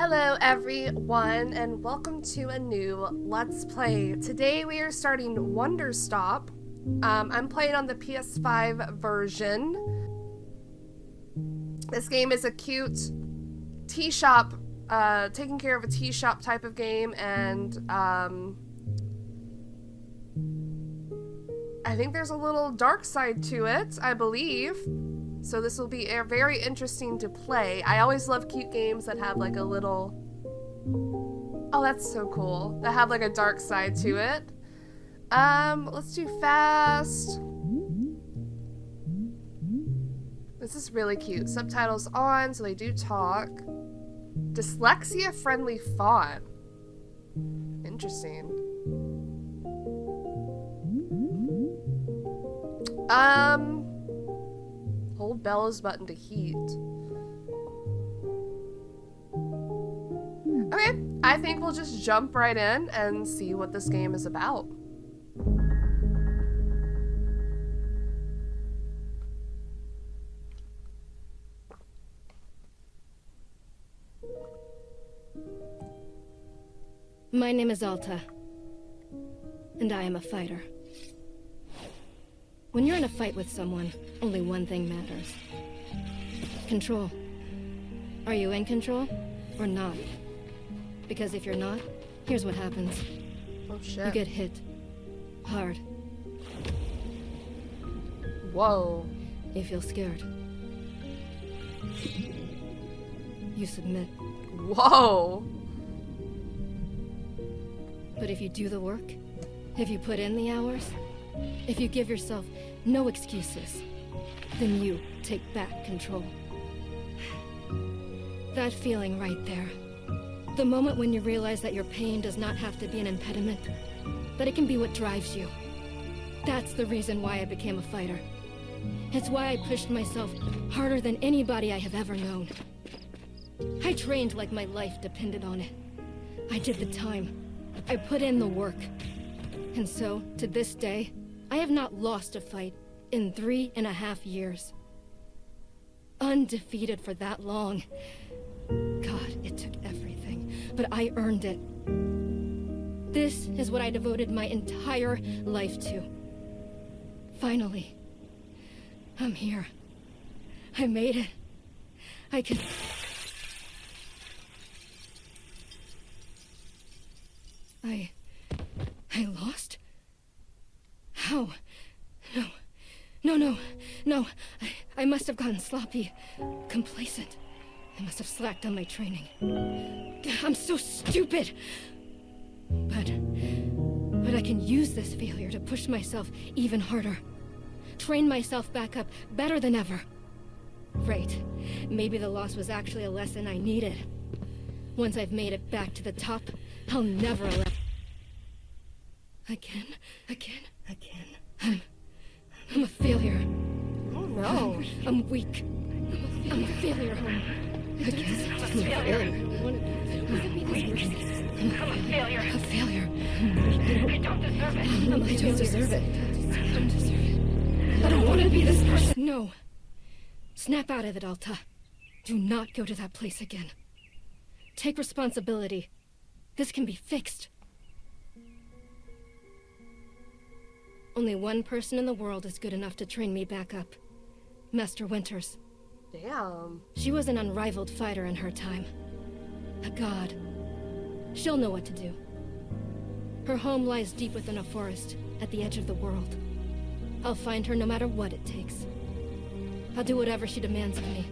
Hello everyone and welcome to a new Let's Play. Today we are starting Wanderstop. I'm playing on the PS5 version. This game is a cute tea shop, taking care of a tea shop type of game, and I think there's a little dark side to it, I believe. So this will be very interesting to play. I always love cute games that have like a little... Oh, that's so cool. That have like a dark side to it. Let's do fast. This is really cute. Subtitles on, so they do talk. Dyslexia-friendly font. Interesting. Hold bellows button to heat. Okay, I think we'll just jump right in and see what this game is about. My name is Alta, and I am a fighter. When you're in a fight with someone, only one thing matters. Control. Are you in control or not? Because if you're not, here's what happens. Oh shit. You get hit. Hard. Whoa. You feel scared. You submit. Whoa. But if you do the work, if you put in the hours, if you give yourself no excuses, then you take back control. That feeling right there. The moment when you realize that your pain does not have to be an impediment, that it can be what drives you. That's the reason why I became a fighter. It's why I pushed myself harder than anybody I have ever known. I trained like my life depended on it. I did the time. I put in the work. And so, to this day, I have not lost a fight in 3.5 years. Undefeated for that long. God, it took everything, but I earned it. This is what I devoted my entire life to. Finally, I'm here. I made it. I can... I lost? How? No. I must have gotten sloppy, complacent. I must have slacked on my training. I'm so stupid! But I can use this failure to push myself even harder. Train myself back up better than ever. Right. Maybe the loss was actually a lesson I needed. Once I've made it back to the top, I'll never allow... Again. I'm a failure. Oh no. I'm weak. I'm a failure. I'm a failure. A failure. You don't deserve it. I don't deserve it. I don't want to be this person. No. Snap out of it, Alta. Do not go to that place again. Take responsibility. This can be fixed. Only one person in the world is good enough to train me back up. Master Winters. Damn. She was an unrivaled fighter in her time. A god. She'll know what to do. Her home lies deep within a forest, at the edge of the world. I'll find her no matter what it takes. I'll do whatever she demands of me.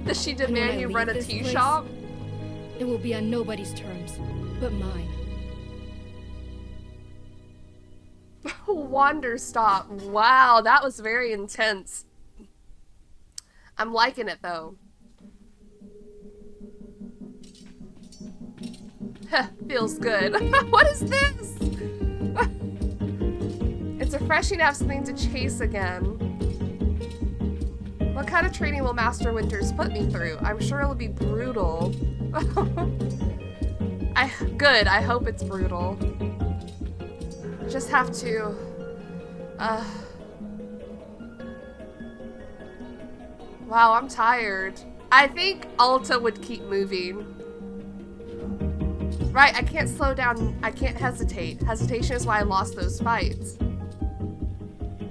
Does she demand you run a tea place, shop? It will be on nobody's terms, but mine. Wanderstop. Wow, that was very intense. I'm liking it though. Feels good. What is this? It's refreshing to have something to chase again. What kind of training will Master Winters put me through? I'm sure it'll be brutal. Good, I hope it's brutal. Just have to... Wow, I'm tired. I think Alta would keep moving. Right, I can't slow down. I can't hesitate. Hesitation is why I lost those fights.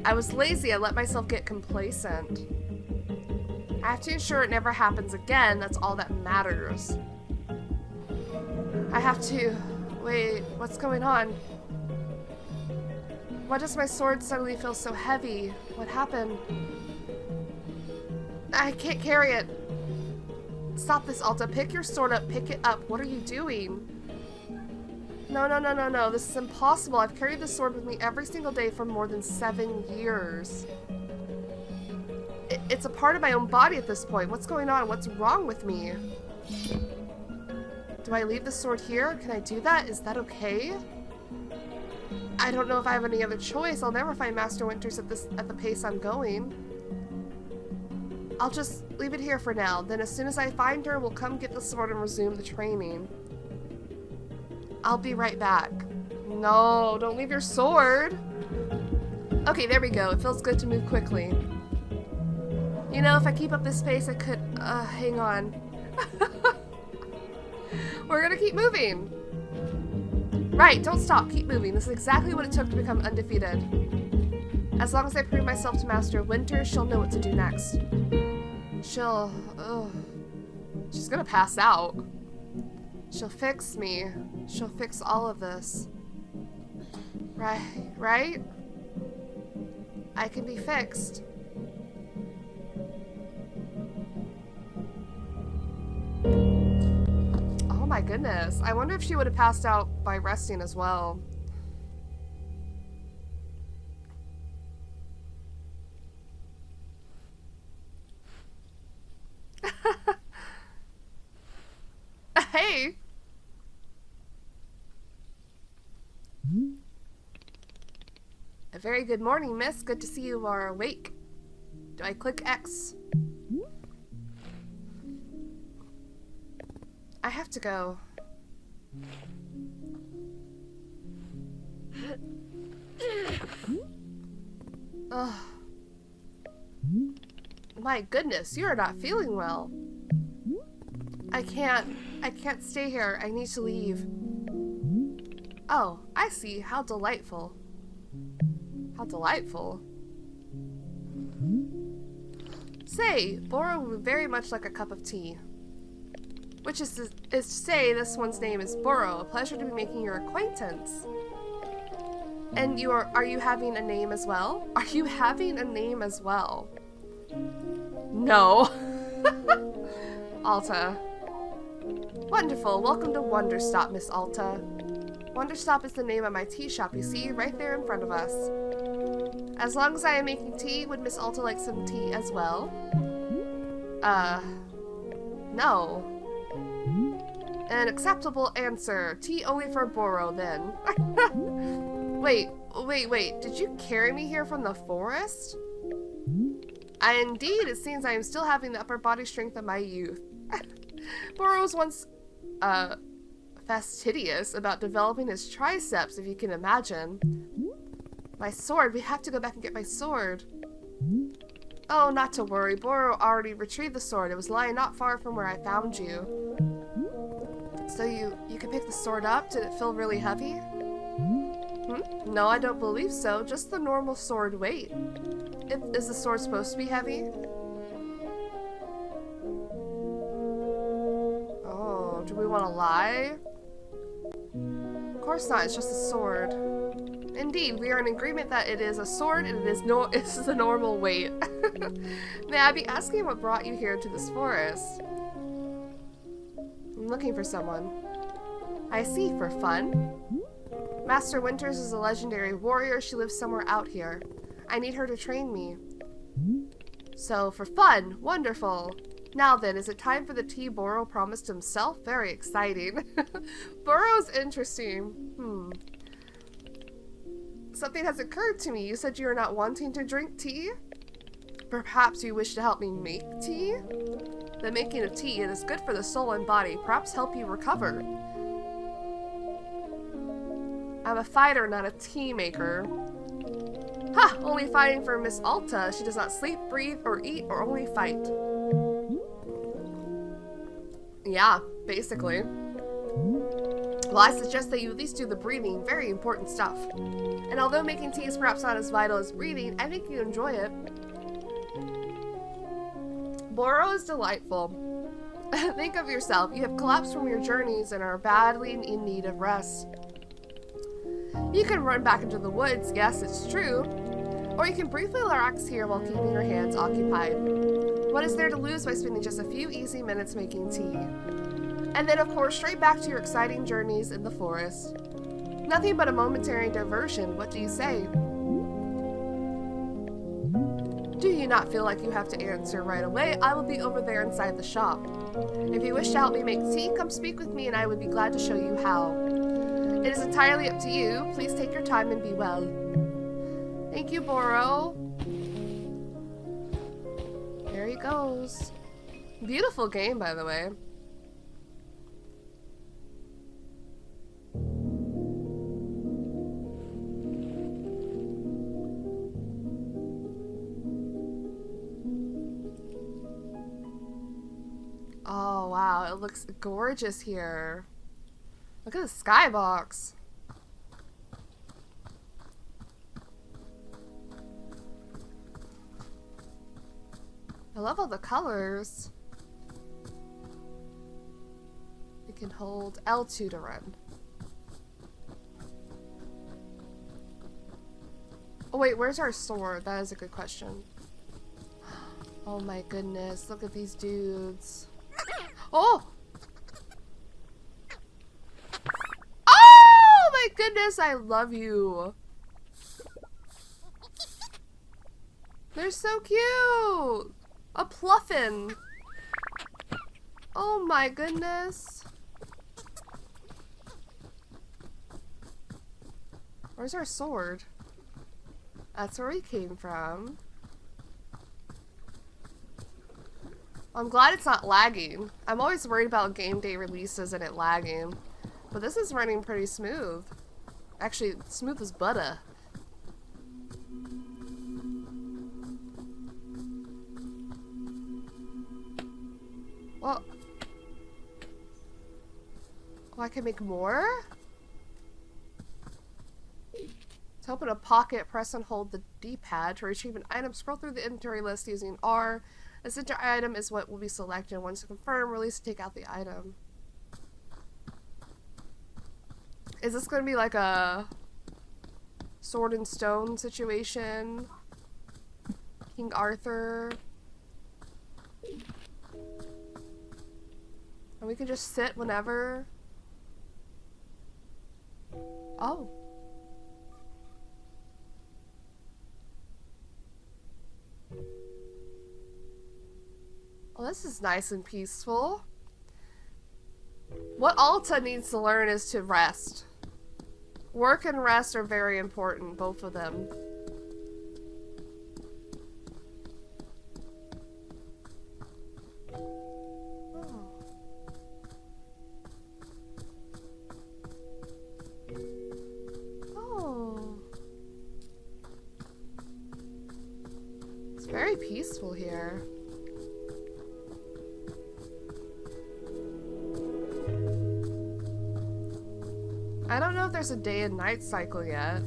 I was lazy. I let myself get complacent. I have to ensure it never happens again. That's all that matters. I have to... Wait, what's going on? Why does my sword suddenly feel so heavy? What happened? I can't carry it. Stop this, Alta. Pick your sword up. Pick it up. What are you doing? No, no, no, no, no. This is impossible. I've carried this sword with me every single day for more than 7 years. It's a part of my own body at this point. What's going on? What's wrong with me? Do I leave the sword here? Can I do that? Is that okay? I don't know if I have any other choice. I'll never find Master Winters at the pace I'm going. I'll just leave it here for now. Then as soon as I find her, we'll come get the sword and resume the training. I'll be right back. No, don't leave your sword. Okay, there we go. It feels good to move quickly. You know, if I keep up this pace, I could... hang on. We're gonna keep moving. Right, don't stop. Keep moving. This is exactly what it took to become undefeated. As long as I prove myself to Master Winter, she'll know what to do next. She'll... she's gonna pass out. She'll fix me. She'll fix all of this. Right? I can be fixed. Oh my goodness. I wonder if she would have passed out by resting as well. Hey! A very good morning, miss. Good to see you are awake. Do I click X? I have to go. Ugh. My goodness, you are not feeling well. I can't stay here. I need to leave. Oh, I see. How delightful. How delightful. Say, Boro would very much like a cup of tea. Which is to say, this one's name is Boro. A pleasure to be making your acquaintance. And are you having a name as well? Are you having a name as well? No. Alta. Wonderful. Welcome to Wanderstop, Miss Alta. Wanderstop is the name of my tea shop, you see, right there in front of us. As long as I am making tea, would Miss Alta like some tea as well? No. An acceptable answer. Tea only for Boro, then. Wait. Did you carry me here from the forest? Indeed, it seems I am still having the upper body strength of my youth. Boro was once, fastidious about developing his triceps, if you can imagine. My sword. We have to go back and get my sword. Oh, not to worry. Boro already retrieved the sword. It was lying not far from where I found you. So you can pick the sword up? Did it feel really heavy? No, I don't believe so. Just the normal sword weight. Is the sword supposed to be heavy? Oh, do we want to lie? Of course not. It's just a sword. Indeed, we are in agreement that it is a sword and it's the normal weight. May I be asking what brought you here to this forest? I'm looking for someone. I see, for fun. Master Winters is a legendary warrior. She lives somewhere out here. I need her to train me. So, for fun. Wonderful. Now then, is it time for the tea Boro promised himself? Very exciting. Boro's interesting. Something has occurred to me. You said you are not wanting to drink tea? Perhaps you wish to help me make tea? The making of tea, it is good for the soul and body. Perhaps help you recover. I'm a fighter, not a tea maker. Ha! Only fighting for Miss Alta. She does not sleep, breathe, or eat, or only fight. Yeah, basically. Well, I suggest that you at least do the breathing, very important stuff. And although making tea is perhaps not as vital as breathing, I think you enjoy it. Boro is delightful. Think of yourself. You have collapsed from your journeys and are badly in need of rest. You can run back into the woods, yes, it's true. Or you can briefly relax here while keeping your hands occupied. What is there to lose by spending just a few easy minutes making tea? And then, of course, straight back to your exciting journeys in the forest. Nothing but a momentary diversion, what do you say? Do you not feel like you have to answer right away? I will be over there inside the shop. If you wish to help me make tea, come speak with me and I would be glad to show you how. It is entirely up to you. Please take your time and be well. Thank you, Boro. There he goes. Beautiful game, by the way. Oh, wow. It looks gorgeous here. Look at the skybox. I love all the colors. We can hold L2 to run. Oh wait, where's our sword? That is a good question. Oh my goodness, look at these dudes. Oh! Oh my goodness, I love you. They're so cute. A pluffin. Oh my goodness. Where's our sword? That's where we came from. I'm glad it's not lagging. I'm always worried about game day releases and it lagging. But this is running pretty smooth. Actually, smooth as butter. Well, oh, I can make more? To open a pocket, press and hold the D-pad. To retrieve an item, scroll through the inventory list using R. The center item is what will be selected. Once you confirm, release to take out the item. Is this going to be like a sword and stone situation? King Arthur? And we can just sit whenever? Oh. Well, this is nice and peaceful. What Alta needs to learn is to rest. Work and rest are very important, both of them. Oh. Oh. It's very peaceful here. I don't know if there's a day and night cycle yet.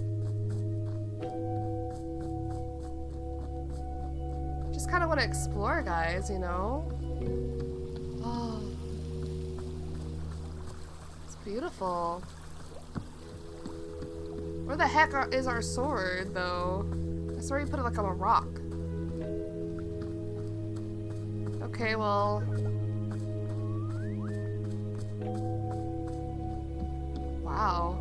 Just kind of want to explore, guys, you know? Oh. It's beautiful. Where the heck is our sword, though? I swear you put it like on a rock. Okay, well... Wow.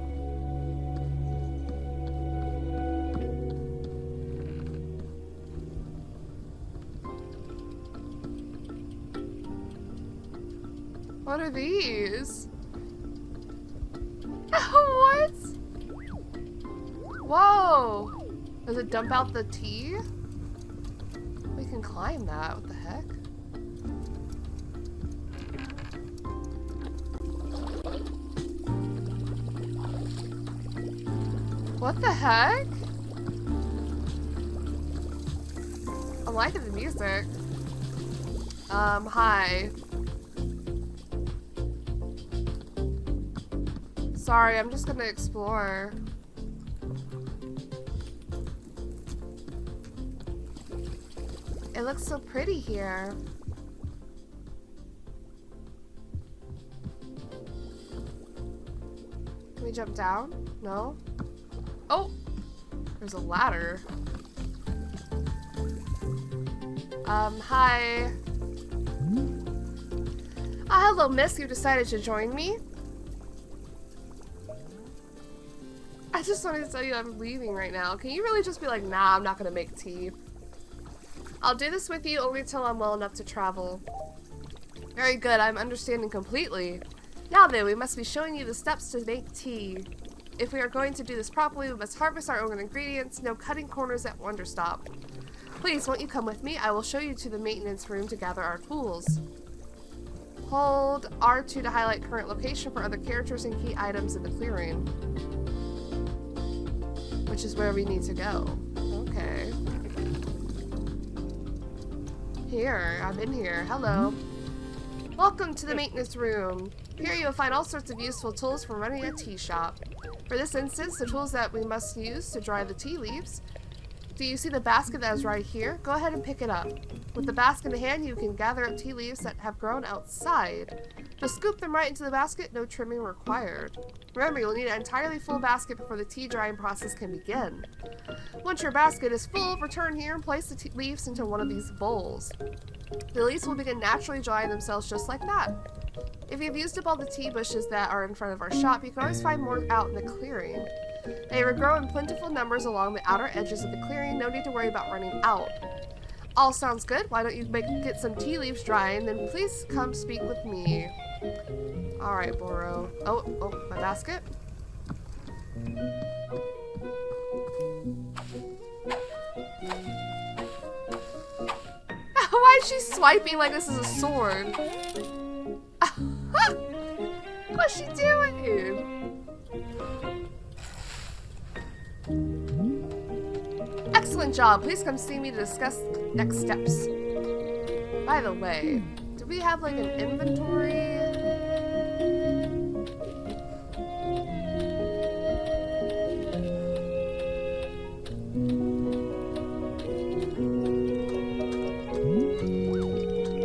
What are these? What? Whoa! Does it dump out the tea? We can climb that. What the heck? What the heck? I'm liking the music. Hi. Sorry, I'm just gonna explore. It looks so pretty here. Can we jump down? No? Oh! There's a ladder. Hi. Ah, hello, miss. You decided to join me? I just wanted to tell you I'm leaving right now. Can you really just be like, nah, I'm not gonna make tea? I'll do this with you only till I'm well enough to travel. Very good, I'm understanding completely. Now then, we must be showing you the steps to make tea. If we are going to do this properly, we must harvest our own ingredients, no cutting corners at Wanderstop. Please, won't you come with me? I will show you to the maintenance room to gather our tools. Hold R2 to highlight current location for other characters and key items in the clearing. Which is where we need to go. Okay. Here, I'm in here. Hello. Welcome to the maintenance room. Here you will find all sorts of useful tools for running a tea shop. For this instance, the tools that we must use to dry the tea leaves. Do you see the basket that is right here? Go ahead and pick it up. With the basket in hand, you can gather up tea leaves that have grown outside. Just scoop them right into the basket, no trimming required. Remember, you'll need an entirely full basket before the tea drying process can begin. Once your basket is full, return here and place the leaves into one of these bowls. The leaves will begin naturally drying themselves just like that. If you've used up all the tea bushes that are in front of our shop, you can always find more out in the clearing. They grow in plentiful numbers along the outer edges of the clearing, no need to worry about running out. All sounds good. Why don't you get some tea leaves drying, then please come speak with me. Alright, Boro. Oh, my basket. Why is she swiping like this is a sword? What's she doing? Excellent job. Please come see me to discuss next steps. By the way, do we have like an inventory?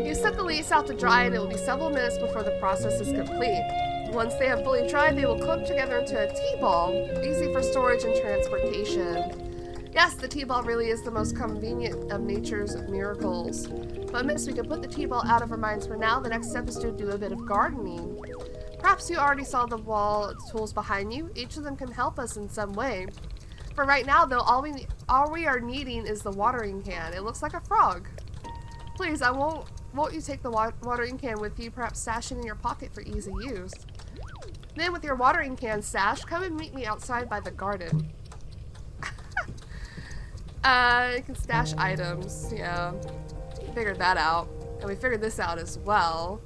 You set the leaves out to dry and it will be several minutes before the process is complete. Once they have fully dried, they will clump together into a tea ball, easy for storage and transportation. Yes, the tea ball really is the most convenient of nature's miracles. But miss, we can put the tea ball out of our minds for now. The next step is to do a bit of gardening. Perhaps you already saw the wall tools behind you. Each of them can help us in some way. For right now, though, all we are needing is the watering can. It looks like a frog. Please, won't you take the watering can with you, perhaps stash it in your pocket for easy use. Then with your watering can stashed, come and meet me outside by the garden. You can stash items, yeah. Figured that out. And we figured this out as well.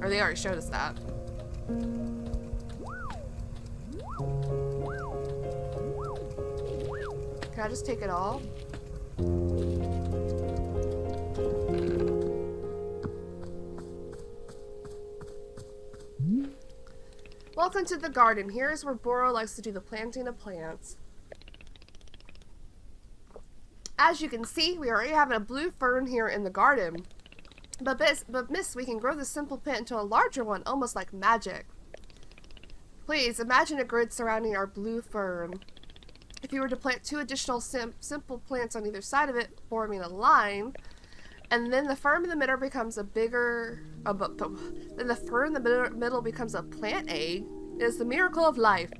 Or they already showed us that. Can I just take it all? Welcome to the garden. Here is where Boro likes to do the planting of plants. As you can see, we already have a blue fern here in the garden. But miss, we can grow this simple plant into a larger one, almost like magic. Please, imagine a grid surrounding our blue fern. If you were to plant two additional simple plants on either side of it, forming a line, and then the fern in the middle becomes a bigger... then the fern in the middle becomes a plant egg, it is the miracle of life.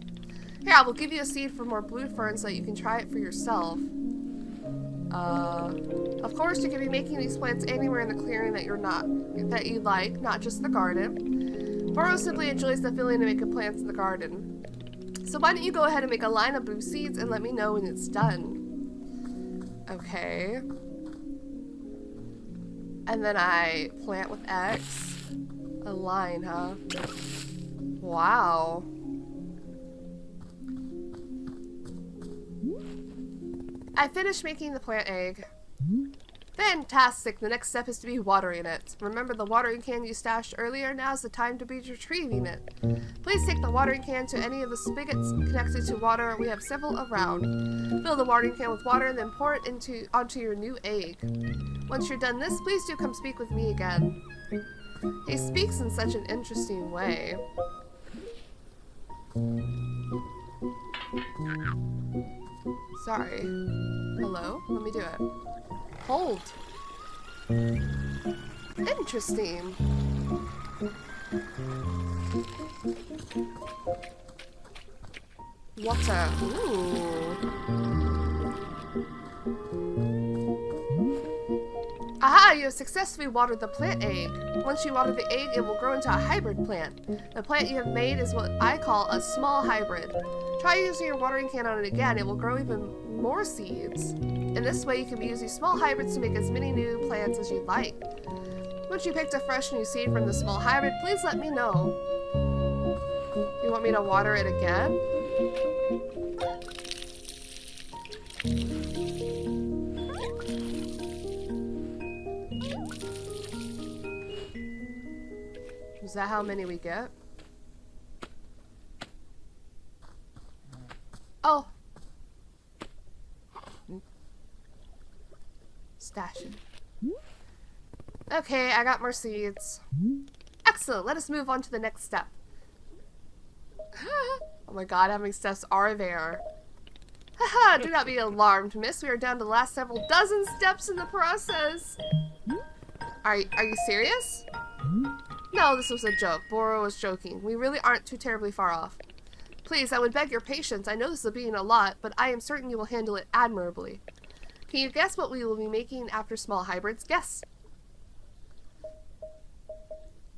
Here, I will give you a seed for more blue fern so that you can try it for yourself. Of course, you can be making these plants anywhere in the clearing that you like, not just the garden. Boro simply enjoys the feeling of making plants in the garden. So why don't you go ahead and make a line of blue seeds and let me know when it's done. Okay. And then I plant with X. A line, huh? Wow. I finished making the plant egg. Fantastic! The next step is to be watering it. Remember the watering can you stashed earlier? Now's the time to be retrieving it. Please take the watering can to any of the spigots connected to water. We have several around. Fill the watering can with water and then pour it onto your new egg. Once you're done this, please do come speak with me again. He speaks in such an interesting way. Sorry. Hello? Let me do it. Hold. Interesting. Water. Ooh. Aha! You have successfully watered the plant egg. Once you water the egg, it will grow into a hybrid plant. The plant you have made is what I call a small hybrid. Try using your watering can on it again. It will grow even more seeds. In this way, you can be using small hybrids to make as many new plants as you'd like. Once you picked a fresh new seed from the small hybrid, please let me know. You want me to water it again? Is that how many we get? Oh. Stash it. Okay, I got more seeds. Excellent, let us move on to the next step. Oh my god, how many steps are there? Haha, do not be alarmed, miss. We are down to the last several dozen steps in the process. Are you serious? No, this was a joke. Boro was joking. We really aren't too terribly far off. Please, I would beg your patience. I know this will be in a lot, but I am certain you will handle it admirably. Can you guess what we will be making after small hybrids? Guess.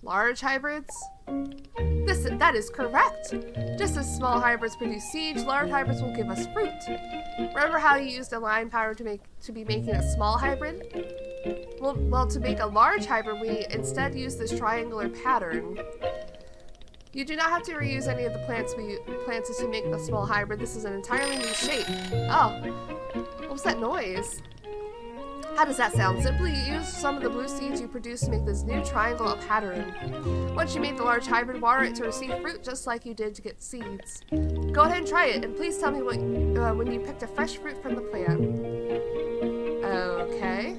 Large hybrids? That is correct. Just as small hybrids produce seeds, large hybrids will give us fruit. Remember how you used a line power to be making a small hybrid? Well, to make a large hybrid, we instead use this triangular pattern. You do not have to reuse any of the plants we planted to make the small hybrid. This is an entirely new shape. Oh, what was that noise? How does that sound? Simply use some of the blue seeds you produced to make this new triangle pattern. Once you make the large hybrid, water it to receive fruit just like you did to get seeds. Go ahead and try it, and please tell me when you picked a fresh fruit from the plant. Okay.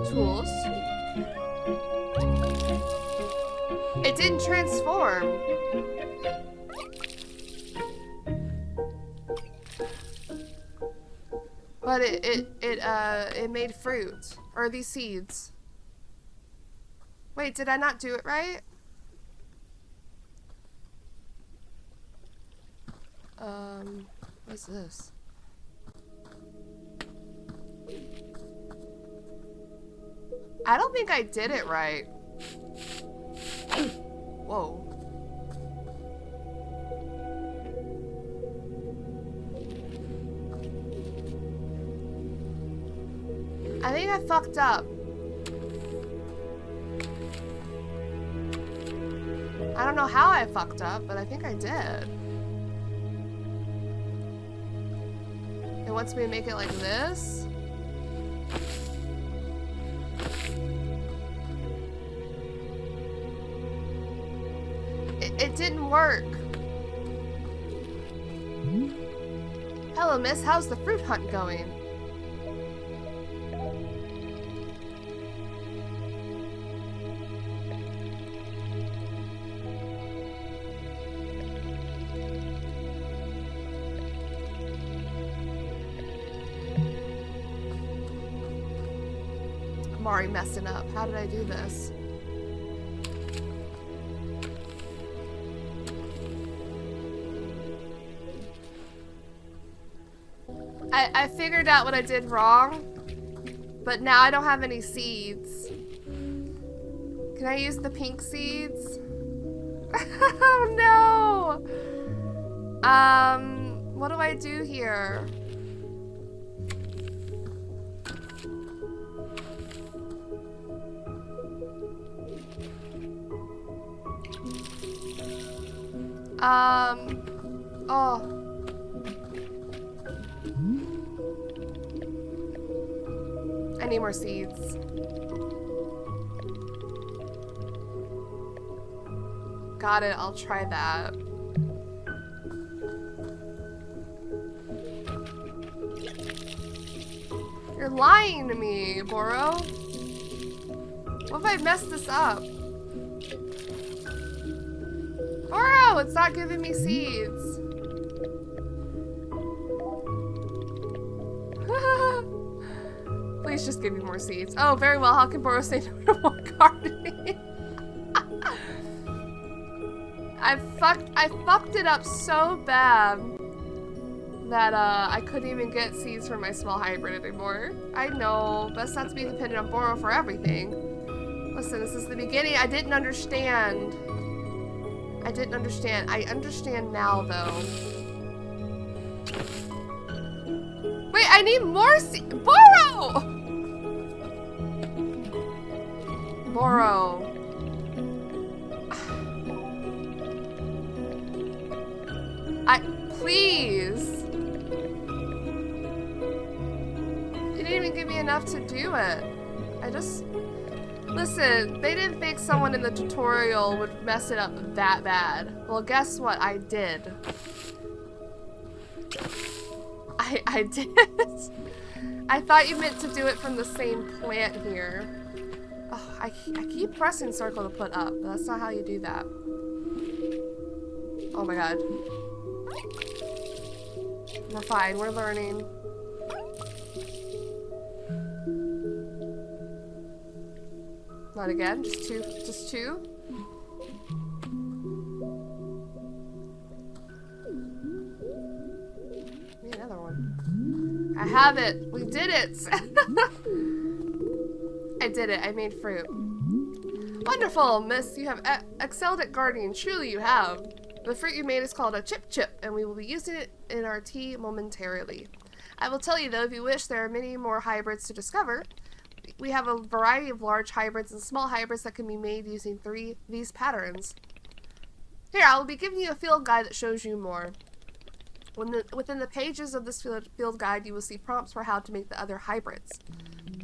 Tools. It didn't transform. But it made fruit. Or these seeds. Wait, did I not do it right? What's this? I don't think I did it right. Whoa. I think I fucked up. I don't know how I fucked up, but I think I did. It wants me to make it like this. It didn't work. Hello, miss. How's the fruit hunt going? I'm already messing up. How did I do this? I figured out what I did wrong, but now I don't have any seeds. Can I use the pink seeds? Oh no! What do I do here? Oh. I need more seeds. Got it, I'll try that. You're lying to me, Boro. What if I messed this up? Boro, it's not giving me seeds. Please just give me more seeds. Oh, very well. How can Boro say no to more gardening? I fucked it up so bad that I couldn't even get seeds from my small hybrid anymore. I know, best not to be dependent on Boro for everything. Listen, this is the beginning. I didn't understand. I understand now, though. Wait, I need more seeds. Boro! Boro. Please. You didn't even give me enough to do it. Listen, they didn't think someone in the tutorial would mess it up that bad. Well, guess what? I did. I did. I thought you meant to do it from the same plant here. Oh, I keep pressing circle to put up, but that's not how you do that. Oh my god. We're fine, we're learning. Not again, just two? Need another one. I have it! We did it! I did it, I made fruit. Wonderful, miss, you have excelled at gardening, truly you have. The fruit you made is called a chip, and we will be using it in our tea momentarily. I will tell you though, if you wish, there are many more hybrids to discover. We have a variety of large hybrids and small hybrids that can be made using these patterns. Here, I will be giving you a field guide that shows you more. Within the pages of this field guide, you will see prompts for how to make the other hybrids.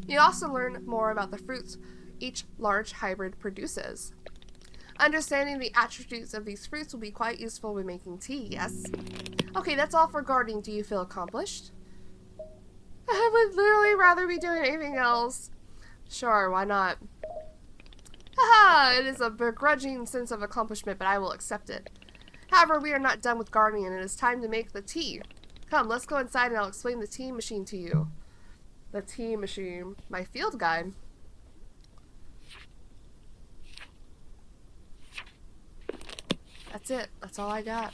You also learn more about the fruits each large hybrid produces. Understanding the attributes of these fruits will be quite useful when making tea, yes? Okay, that's all for gardening. Do you feel accomplished? I would literally rather be doing anything else. Sure, why not? Haha, it is a begrudging sense of accomplishment, but I will accept it. However, we are not done with gardening, and it is time to make the tea. Come, let's go inside and I'll explain the tea machine to you. The tea machine. My field guide. That's it. That's all I got.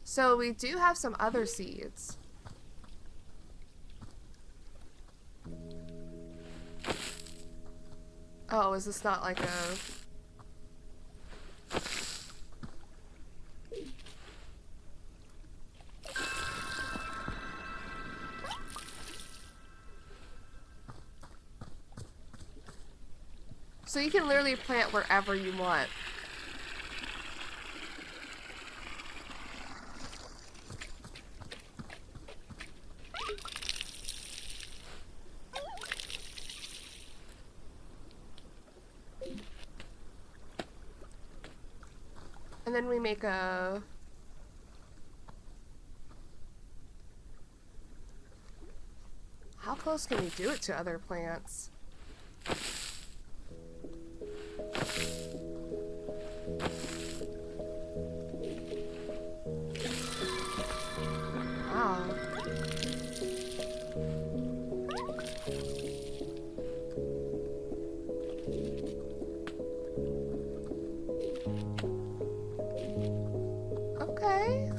So we do have some other seeds. Oh, is this not like a... So you can literally plant wherever you want. And then we make a... How close can we do it to other plants? Wow. Okay.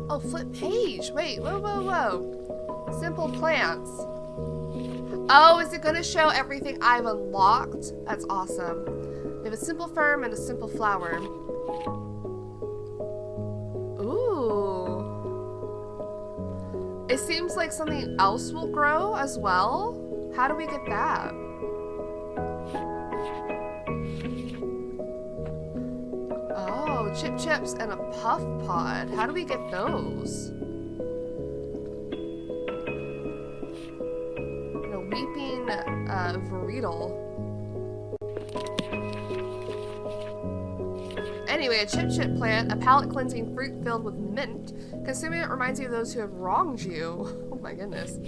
Oh, flip page. Wait, whoa, whoa, whoa. Simple plants. Oh, is it gonna show everything I've unlocked? That's awesome. We have a simple fern and a simple flower. Ooh. It seems like something else will grow as well. How do we get that? Oh, chip chips and a puff pod. How do we get those? And a weeping varietal. Anyway, a chip plant, a palate cleansing fruit filled with mint. Consuming it reminds you of those who have wronged you. Oh my goodness.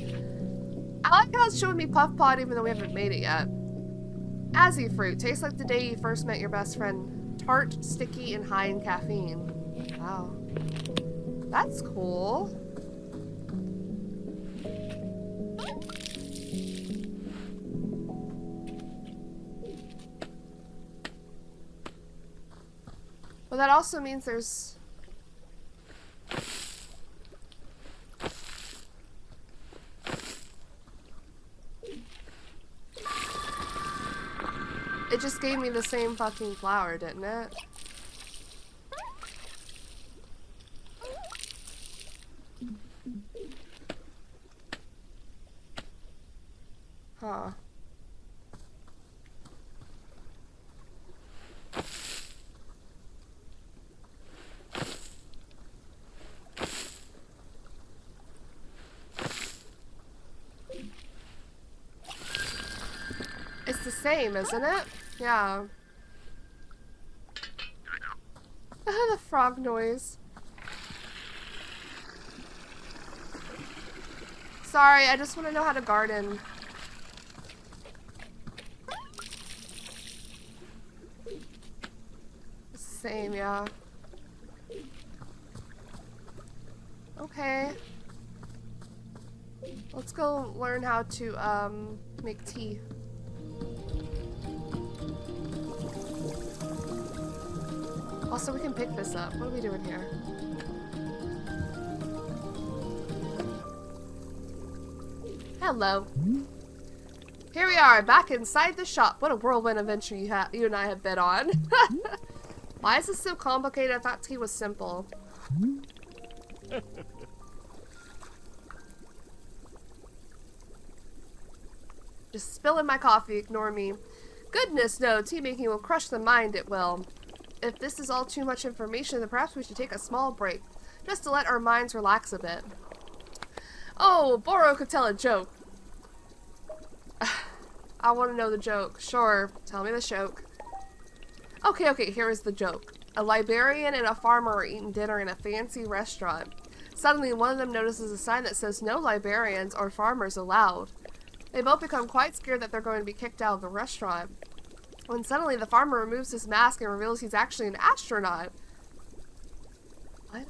I like how it's showing me puff pod even though we haven't made it yet. Azzy fruit. Tastes like the day you first met your best friend. Tart, sticky, and high in caffeine. Wow. That's cool. Well, that also means there's... It just gave me the same fucking flower, didn't it? Huh. It's the same, isn't it? Yeah. The frog noise. Sorry, I just want to know how to garden. It's the same, yeah. Okay. Let's go learn how to, make tea. Also, we can pick this up. What are we doing here? Hello. Here we are, back inside the shop. What a whirlwind adventure you and I have been on. Why is this so complicated? I thought tea was simple. Just spilling my coffee, ignore me. Goodness, no, tea making will crush the mind, it will. If this is all too much information, then perhaps we should take a small break, just to let our minds relax a bit. Oh, Boro could tell a joke. I want to know the joke. Sure, tell me the joke. Okay, here is the joke. A librarian and a farmer are eating dinner in a fancy restaurant. Suddenly, one of them notices a sign that says no librarians or farmers allowed. They both become quite scared that they're going to be kicked out of the restaurant. When suddenly the farmer removes his mask and reveals he's actually an astronaut. What?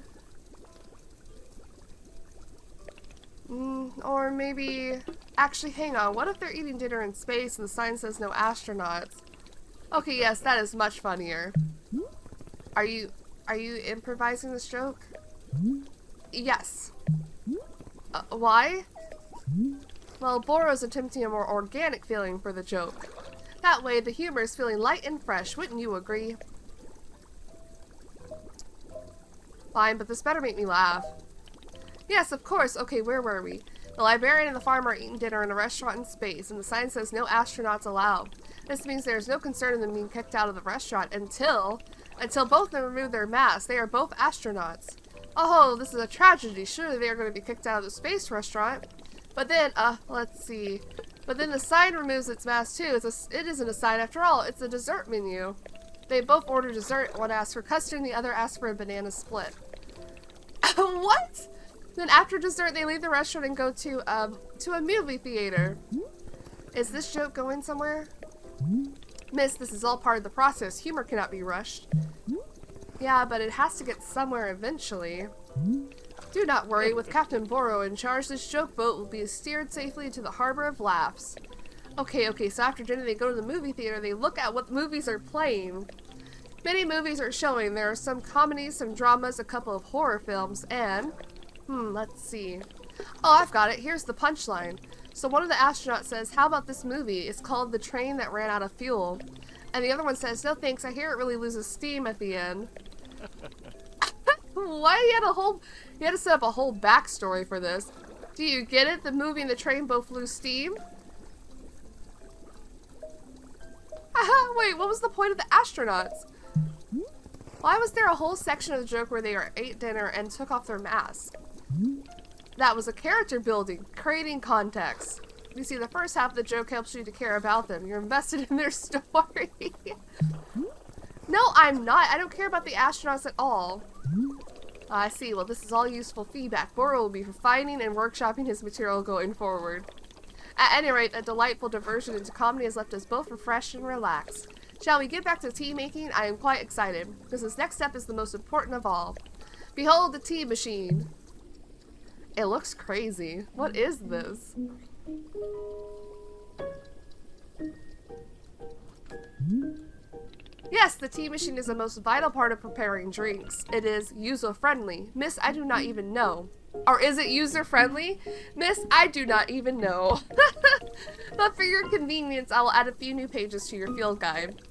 Or maybe... Actually, hang on. What if they're eating dinner in space and the sign says no astronauts? Okay, yes, that is much funnier. Are you improvising this joke? Yes. Why? Well, Boro's attempting a more organic feeling for the joke. That way, the humor is feeling light and fresh, wouldn't you agree? Fine, but this better make me laugh. Yes, of course. Okay, where were we? The librarian and the farmer are eating dinner in a restaurant in space, and the sign says no astronauts allowed. This means there is no concern in them being kicked out of the restaurant until both of them remove their masks. They are both astronauts. Oh, this is a tragedy. Surely they are going to be kicked out of the space restaurant. But then, let's see. But then the sign removes its mask too. It isn't a sign after all. It's a dessert menu. They both order dessert. One asks for custard and the other asks for a banana split. What? Then after dessert, they leave the restaurant and go to a movie theater. Is this joke going somewhere? Miss, this is all part of the process. Humor cannot be rushed. Yeah, but it has to get somewhere eventually. Do not worry, with Captain Boro in charge, this joke boat will be steered safely to the harbor of laughs. Okay, so after dinner they go to the movie theater, they look at what movies are playing. Many movies are showing. There are some comedies, some dramas, a couple of horror films, and... let's see. Oh, I've got it. Here's the punchline. So one of the astronauts says, how about this movie? It's called The Train That Ran Out of Fuel. And the other one says, no thanks, I hear it really loses steam at the end. Why? He had to set up a whole backstory for this. Do you get it? The movie and the train both lose steam? Wait, what was the point of the astronauts? Why was there a whole section of the joke where they ate dinner and took off their mask? That was a character building, creating context. You see, the first half of the joke helps you to care about them. You're invested in their story. No, I'm not. I don't care about the astronauts at all. I see. Well, this is all useful feedback. Boro will be refining and workshopping his material going forward. At any rate, a delightful diversion into comedy has left us both refreshed and relaxed. Shall we get back to tea making? I am quite excited, because this next step is the most important of all. Behold the tea machine. It looks crazy. What is this? Yes, the tea machine is the most vital part of preparing drinks. It is user-friendly. Miss, I do not even know. Or is it user-friendly? Miss, I do not even know. But for your convenience, I will add a few new pages to your field guide.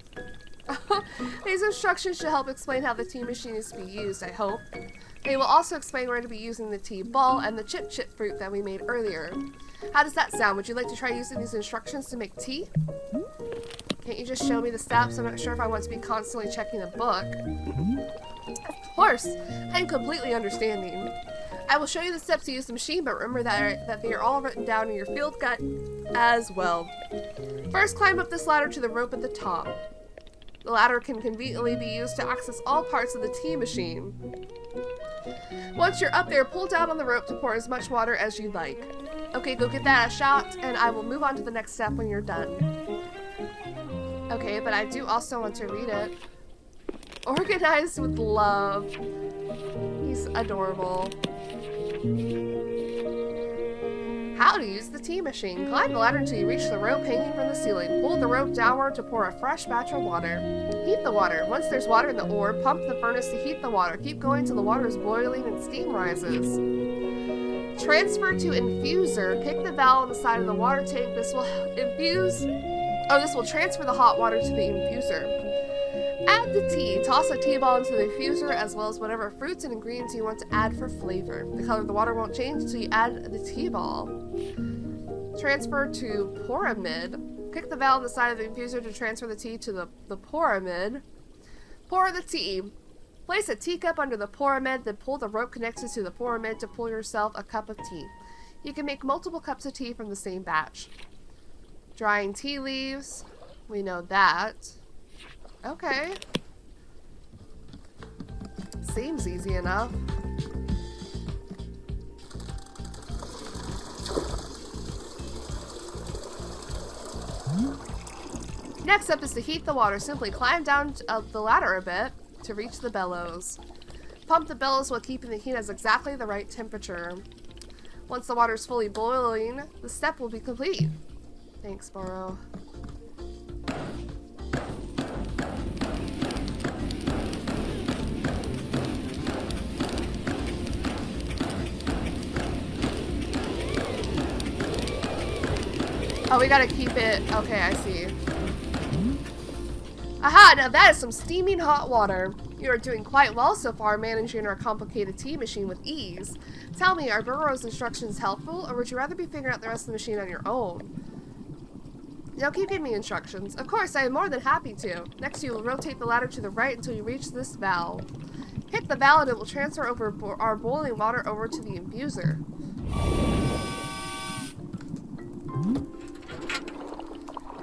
These instructions should help explain how the tea machine is to be used, I hope. They will also explain where to be using the tea ball and the chip fruit that we made earlier. How does that sound? Would you like to try using these instructions to make tea? Can't you just show me the steps? I'm not sure if I want to be constantly checking the book. Of course! I'm completely understanding. I will show you the steps to use the machine, but remember that they are all written down in your field guide as well. First, climb up this ladder to the rope at the top. The ladder can conveniently be used to access all parts of the tea machine. Once you're up there, pull down on the rope to pour as much water as you'd like. Okay, go get that shot, and I will move on to the next step when you're done. Okay, but I do also want to read it. Organized with love. He's adorable. How to use the tea machine. Climb the ladder until you reach the rope hanging from the ceiling. Pull the rope downward to pour a fresh batch of water. Heat the water. Once there's water in the ore, pump the furnace to heat the water. Keep going till the water is boiling and steam rises. Transfer to infuser. Pick the valve on the side of the water tank. This will transfer the hot water to the infuser. Add the tea. Toss a tea ball into the infuser as well as whatever fruits and ingredients you want to add for flavor. The color of the water won't change until you add the tea ball. Transfer to pyramid. Pick the valve on the side of the infuser to transfer the tea to the pyramid. Pour the tea. Place a teacup under the pyramid, then pull the rope connected to the pyramid to pour yourself a cup of tea. You can make multiple cups of tea from the same batch. Drying tea leaves. We know that. Okay. Seems easy enough. Next up is to heat the water. Simply climb down the ladder a bit to reach the bellows. Pump the bellows while keeping the heat at exactly the right temperature. Once the water is fully boiling, the step will be complete. Thanks, Boro. Oh, we gotta keep it. Okay, I see. Aha! Now that is some steaming hot water. You are doing quite well so far, managing our complicated tea machine with ease. Tell me, are Burrow's instructions helpful, or would you rather be figuring out the rest of the machine on your own? Now keep giving me instructions. Of course, I am more than happy to. Next, you will rotate the ladder to the right until you reach this valve. Hit the valve and it will transfer over our boiling water over to the infuser.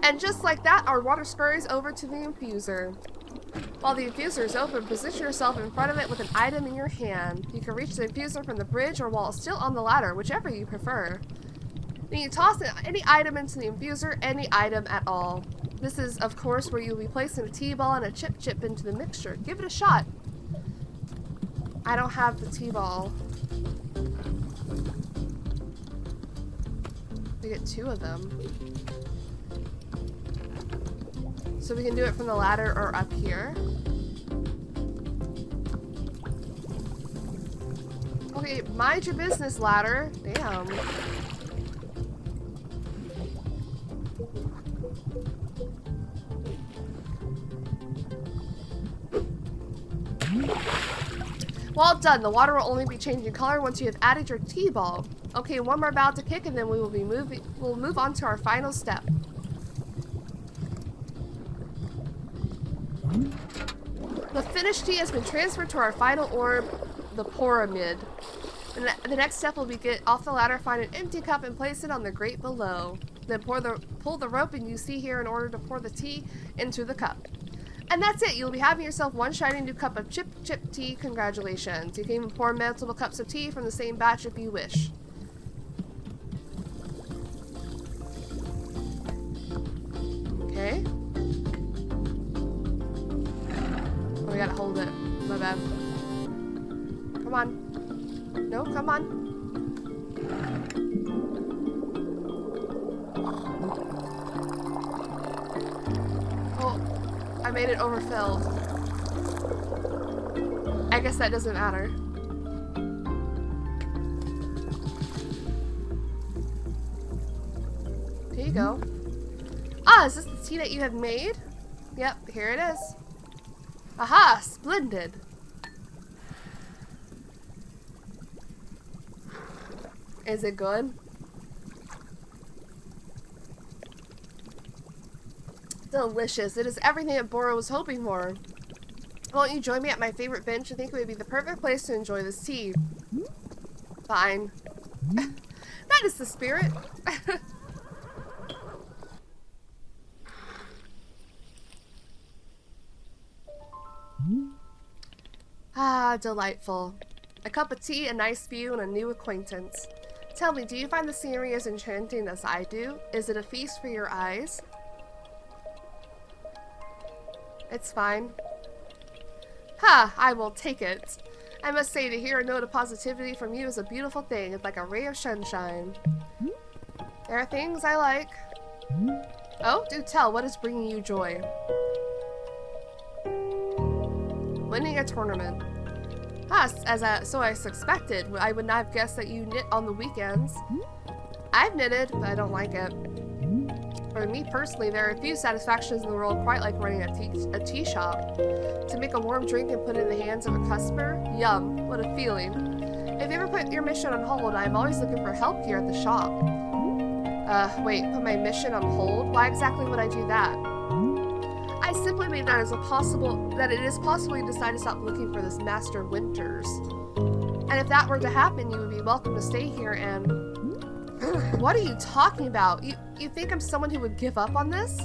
And just like that, our water scurries over to the infuser. While the infuser is open, position yourself in front of it with an item in your hand. You can reach the infuser from the bridge or while still on the ladder, whichever you prefer. Then you toss any item into the infuser, any item at all. This is, of course, where you'll be placing a tea ball and a chip into the mixture. Give it a shot. I don't have the tea ball. We get 2 of them. So we can do it from the ladder or up here. Okay, mind your business, ladder. Damn. Well done. The water will only be changing color once you have added your tea ball. Okay, one more bout to kick and then we'll move on to our final step. The finished tea has been transferred to our final orb, the pyramid. And the next step will be get off the ladder, find an empty cup, and place it on the grate below. Then pull the rope and you see here in order to pour the tea into the cup. And that's it. You'll be having yourself one shiny new cup of chip tea. Congratulations. You can even pour multiple cups of tea from the same batch if you wish. Okay. Oh, we gotta hold it. My bad. Come on. No, come on. Oh, I made it overfilled. I guess that doesn't matter. Here you go. Ah, is this the tea that you have made? Yep, here it is. Aha, splendid. Is it good? Delicious. It is everything that Bora was hoping for. Won't you join me at my favorite bench? I think it would be the perfect place to enjoy this tea. Fine. That is the spirit. Ah, delightful. A cup of tea, a nice view, and a new acquaintance. Tell me, do you find the scenery as enchanting as I do? Is it a feast for your eyes? It's fine. Ha! I will take it. I must say, to hear a note of positivity from you is a beautiful thing. It's like a ray of sunshine. There are things I like. Oh, do tell, what is bringing you joy? Winning a tournament. Ah, so I suspected. I would not have guessed that you knit on the weekends. I've knitted, but I don't like it. For me personally, there are few satisfactions in the world quite like running a tea shop. To make a warm drink and put it in the hands of a customer? Yum, what a feeling. If you ever put your mission on hold, I'm always looking for help here at the shop. Wait, put my mission on hold? Why exactly would I do that? I simply mean that it is possible you decide to stop looking for this Master Winters. And if that were to happen, you would be welcome to stay here and... What are you talking about? You think I'm someone who would give up on this?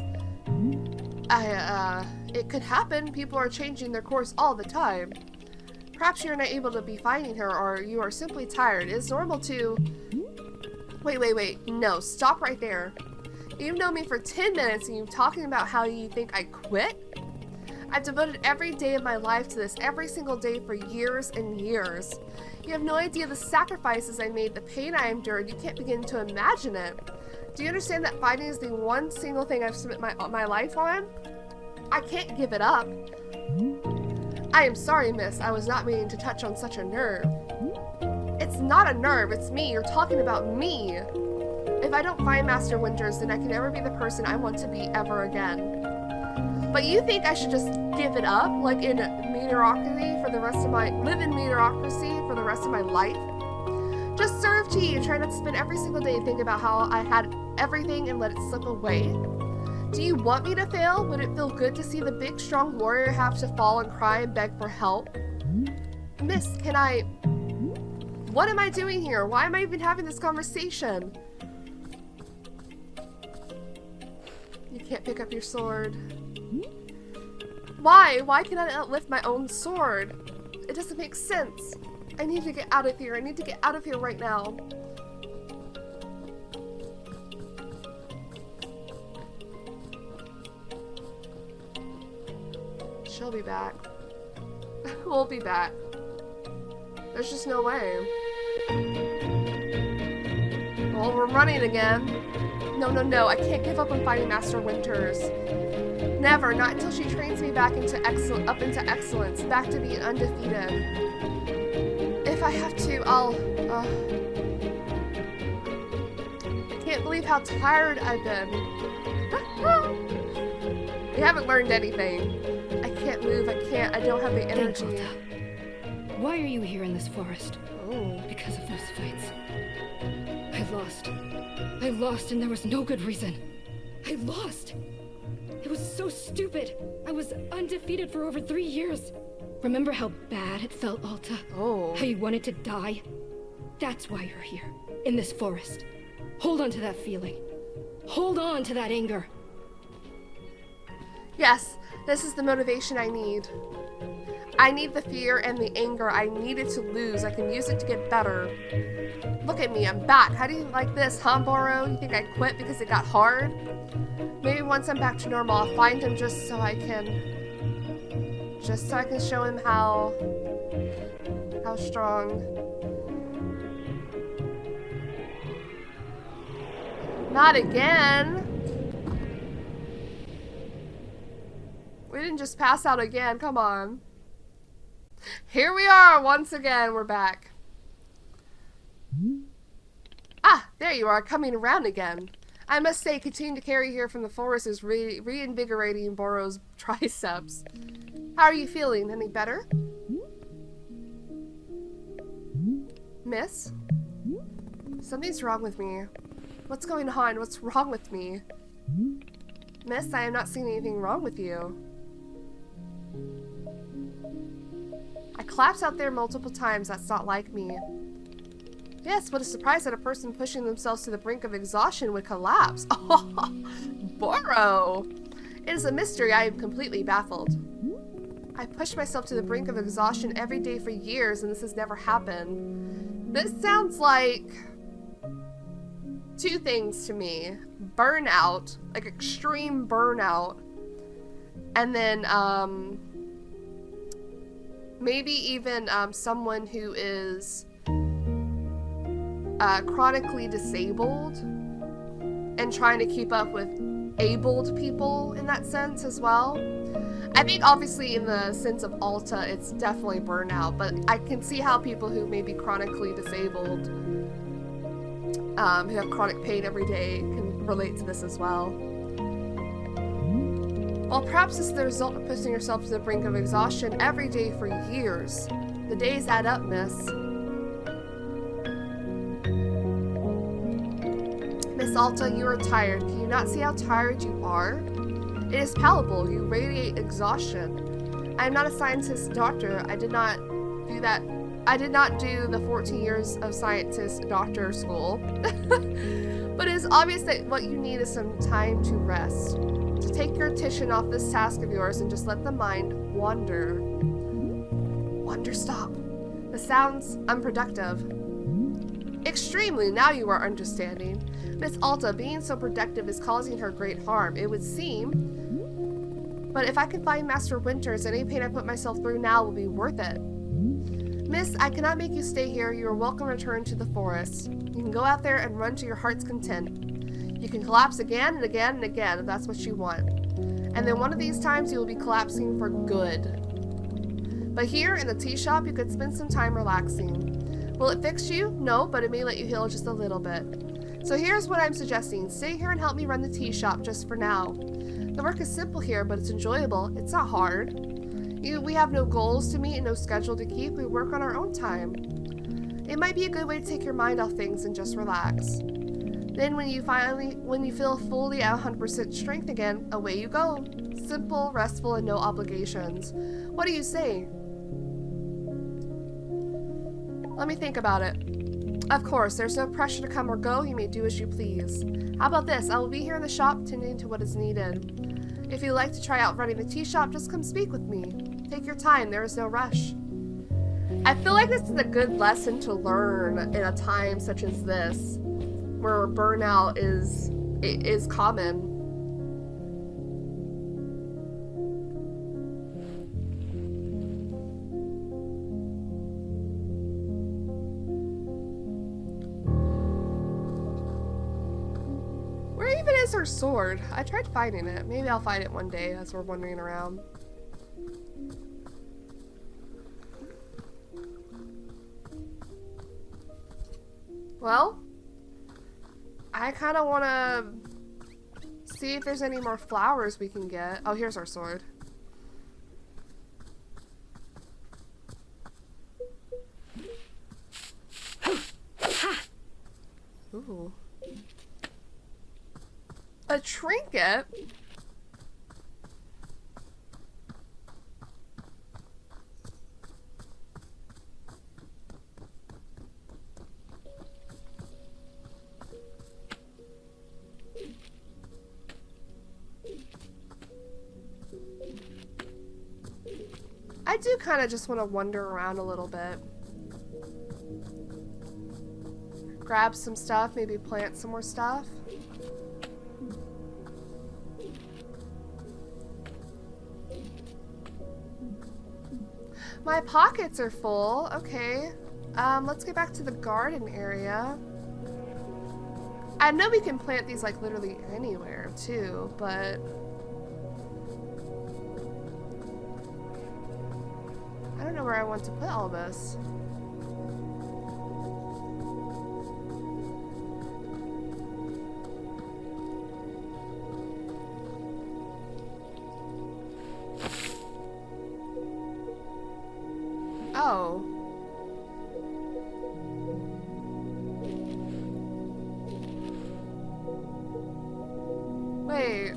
It could happen. People are changing their course all the time. Perhaps you're not able to be finding her, or you are simply tired. It's normal to... Wait. No, stop right there. You've known me for 10 minutes and you're talking about how you think I quit? I've devoted every day of my life to this, every single day for years and years. You have no idea the sacrifices I made, the pain I endured. You can't begin to imagine it. Do you understand that fighting is the one single thing I've spent my life on? I can't give it up. I am sorry, miss. I was not meaning to touch on such a nerve. It's not a nerve, it's me. You're talking about me. If I don't find Master Winters, then I can never be the person I want to be ever again. But you think I should just give it up, like in mediocrity for the rest of my... live in mediocrity for the rest of my life? Just serve tea and try not to spend every single day thinking about how I had everything and let it slip away? Do you want me to fail? Would it feel good to see the big, strong warrior have to fall and cry and beg for help? Miss, can I... What am I doing here? Why am I even having this conversation? You can't pick up your sword. Why? Why can I not lift my own sword? It doesn't make sense. I need to get out of here. I need to get out of here right now. She'll be back. We'll be back. There's just no way. Well, we're running again. No. I can't give up on fighting Master Winters. Never. Not until she trains me back up into excellence. Back to being undefeated. If I have to, I'll... I can't believe how tired I've been. We haven't learned anything. I can't move. I don't have the energy. Why are you here in this forest? Oh. Because of those fights. I lost. I lost and there was no good reason. I lost! It was so stupid. I was undefeated for over 3 years. Remember how bad it felt, Alta? Oh. How you wanted to die? That's why you're here, in this forest. Hold on to that feeling. Hold on to that anger. Yes, this is the motivation I need. I need the fear and the anger. I need it to lose. I can use it to get better. Look at me, I'm back. How do you like this, huh, Boro? You think I quit because it got hard? Maybe once I'm back to normal, I'll find him just so I can show him how strong. Not again. We didn't just pass out again, come on. Here we are, once again, we're back. Ah, there you are, coming around again. I must say, continuing to carry here from the forest is reinvigorating Boro's triceps. How are you feeling? Any better? Miss? Something's wrong with me. What's going on? What's wrong with me? Miss, I am not seeing anything wrong with you. I collapsed out there multiple times. That's not like me. Yes, what a surprise that a person pushing themselves to the brink of exhaustion would collapse. Oh, Boro! It is a mystery. I am completely baffled. I pushed myself to the brink of exhaustion every day for years, and this has never happened. This sounds like two things to me. Burnout, like extreme burnout, and then maybe even someone who is chronically disabled and trying to keep up with abled people in that sense as well. I think obviously in the sense of Alta, it's definitely burnout, but I can see how people who may be chronically disabled, who have chronic pain every day, can relate to this as well. Well, perhaps it's the result of pushing yourself to the brink of exhaustion every day for years. The days add up, miss. Miss Alta, you are tired. Can you not see how tired you are? It is palpable. You radiate exhaustion. I am not a scientist doctor. I did not do that. I did not do the 14 years of scientist doctor school. But it is obvious that what you need is some time to rest. To take your attention off this task of yours and just let the mind wander. Wanderstop. This sounds unproductive. Extremely. Now you are understanding. Miss Alta, being so productive is causing her great harm, it would seem. But if I can find Master Winters, any pain I put myself through now will be worth it. Miss, I cannot make you stay here. You are welcome to return to the forest. You can go out there and run to your heart's content. You can collapse again and again and again if that's what you want. And then one of these times you will be collapsing for good. But here in the tea shop, you could spend some time relaxing. Will it fix you? No, but it may let you heal just a little bit. So here's what I'm suggesting. Stay here and help me run the tea shop just for now. The work is simple here, but it's enjoyable. It's not hard. We have no goals to meet and no schedule to keep. We work on our own time. It might be a good way to take your mind off things and just relax. Then when you feel fully at 100% strength again, away you go. Simple, restful, and no obligations. What do you say? Let me think about it. Of course, there's no pressure to come or go. You may do as you please. How about this? I will be here in the shop tending to what is needed. If you'd like to try out running the tea shop, just come speak with me. Take your time. There is no rush. I feel like this is a good lesson to learn in a time such as this, where burnout is common. Where even is her sword? I tried finding it. Maybe I'll find it one day as we're wandering around. Well, I kind of want to see if there's any more flowers we can get. Oh, here's our sword. Ooh. A trinket? I do kind of just want to wander around a little bit. Grab some stuff, maybe plant some more stuff. My pockets are full. Okay. Let's get back to the garden area. I know we can plant these like literally anywhere too, but I don't know where I want to put all this. Oh. Wait.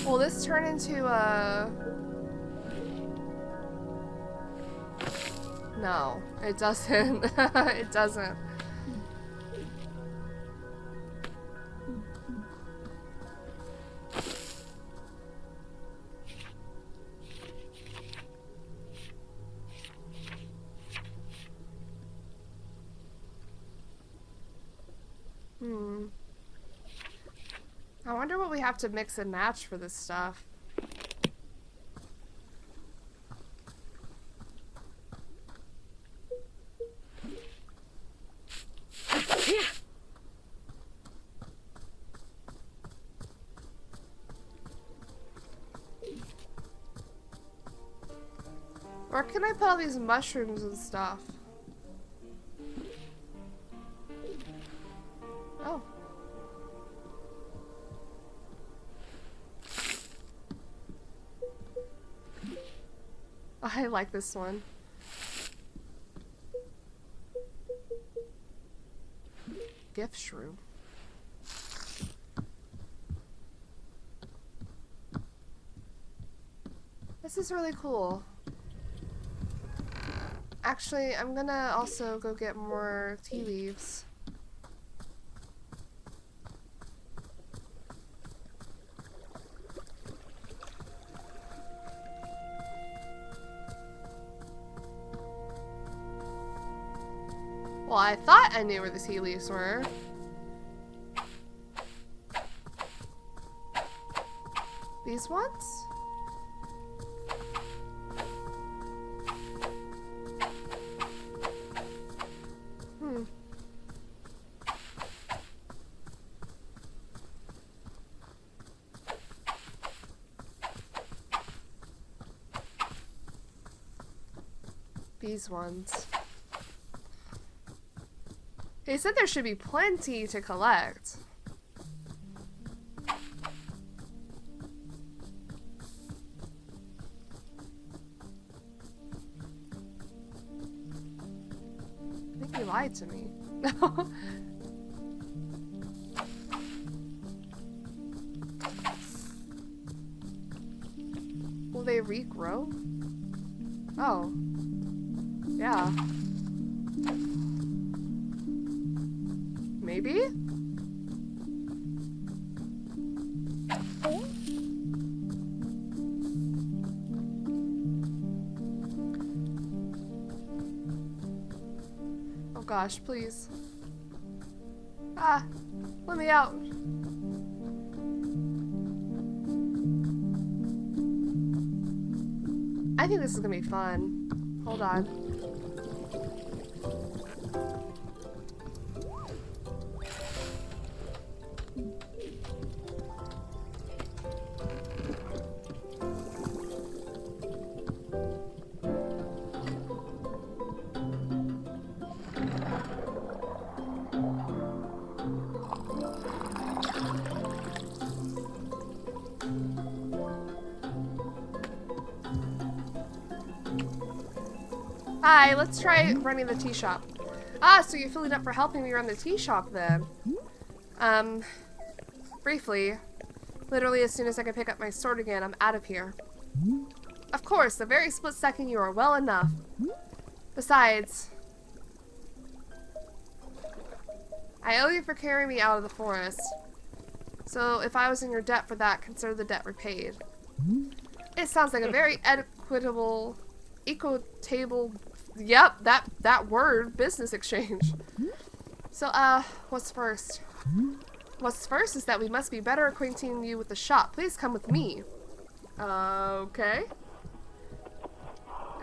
Will this turn into a... No, it doesn't. It doesn't. I wonder what we have to mix and match for this stuff. Where can I put all these mushrooms and stuff? Oh. I like this one. Gift shrew. This is really cool. Actually, I'm gonna also go get more tea leaves. Well, I thought I knew where the tea leaves were. These ones? These ones. They said there should be plenty to collect. I think he lied to me. Will they regrow? Oh. Yeah. Maybe? Oh gosh, please. Ah, let me out. I think this is gonna be fun. Hold on. Hi, let's try running the tea shop. Ah, so you're filling up for helping me run the tea shop then. Briefly. Literally as soon as I can pick up my sword again, I'm out of here. Of course, the very split second you are well enough. Besides, I owe you for carrying me out of the forest. So if I was in your debt for that, consider the debt repaid. It sounds like a very equitable, yep, that word, business exchange. So, what's first? What's first is that we must be better acquainting you with the shop. Please come with me. Okay.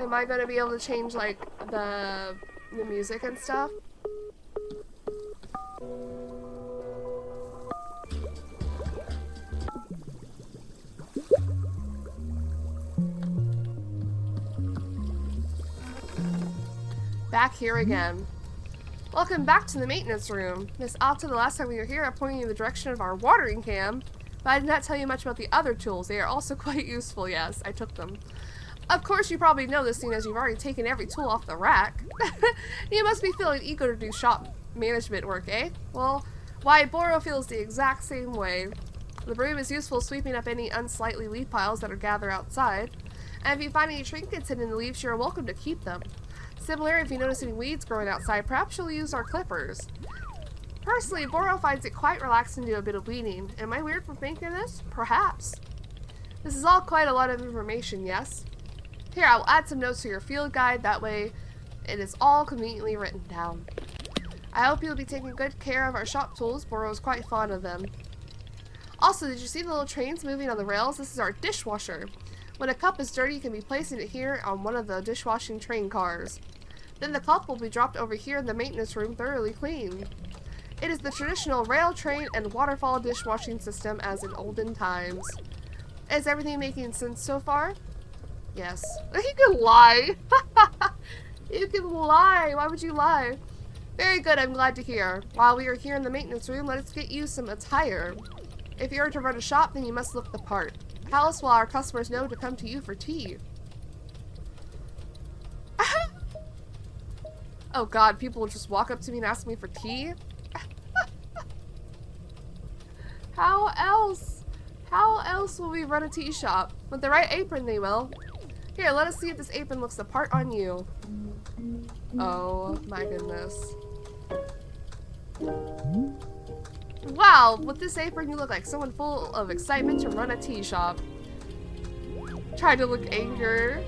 Am I gonna be able to change, like, the music and stuff? Back here again. Welcome back to the maintenance room. Miss Alta, the last time we were here, I pointed you in the direction of our watering can, but I did not tell you much about the other tools. They are also quite useful, yes. I took them. Of course, you probably know this, seeing as you've already taken every tool off the rack. You must be feeling eager to do shop management work, eh? Well, why, Boro feels the exact same way. The broom is useful sweeping up any unsightly leaf piles that are gathered outside, and if you find any trinkets hidden in the leaves, you are welcome to keep them. Similar, if you notice any weeds growing outside, perhaps you'll use our clippers. Personally, Boro finds it quite relaxing to do a bit of weeding. Am I weird for thinking this? Perhaps. This is all quite a lot of information, yes? Here, I will add some notes to your field guide, that way it is all conveniently written down. I hope you'll be taking good care of our shop tools. Boro is quite fond of them. Also, did you see the little trains moving on the rails? This is our dishwasher. When a cup is dirty, you can be placing it here on one of the dishwashing train cars. Then the cup will be dropped over here in the maintenance room thoroughly cleaned. It is the traditional rail, train, and waterfall dishwashing system as in olden times. Is everything making sense so far? Yes. You can lie! You can lie! Why would you lie? Very good, I'm glad to hear. While we are here in the maintenance room, let us get you some attire. If you are to run a shop, then you must look the part. Tell us while our customers know to come to you for tea. Oh god, people will just walk up to me and ask me for tea? How else? How else will we run a tea shop? With the right apron, they will. Here, let us see if this apron looks the part on you. Oh my goodness. Wow, with this apron you look like someone full of excitement to run a tea shop. Try to look angry.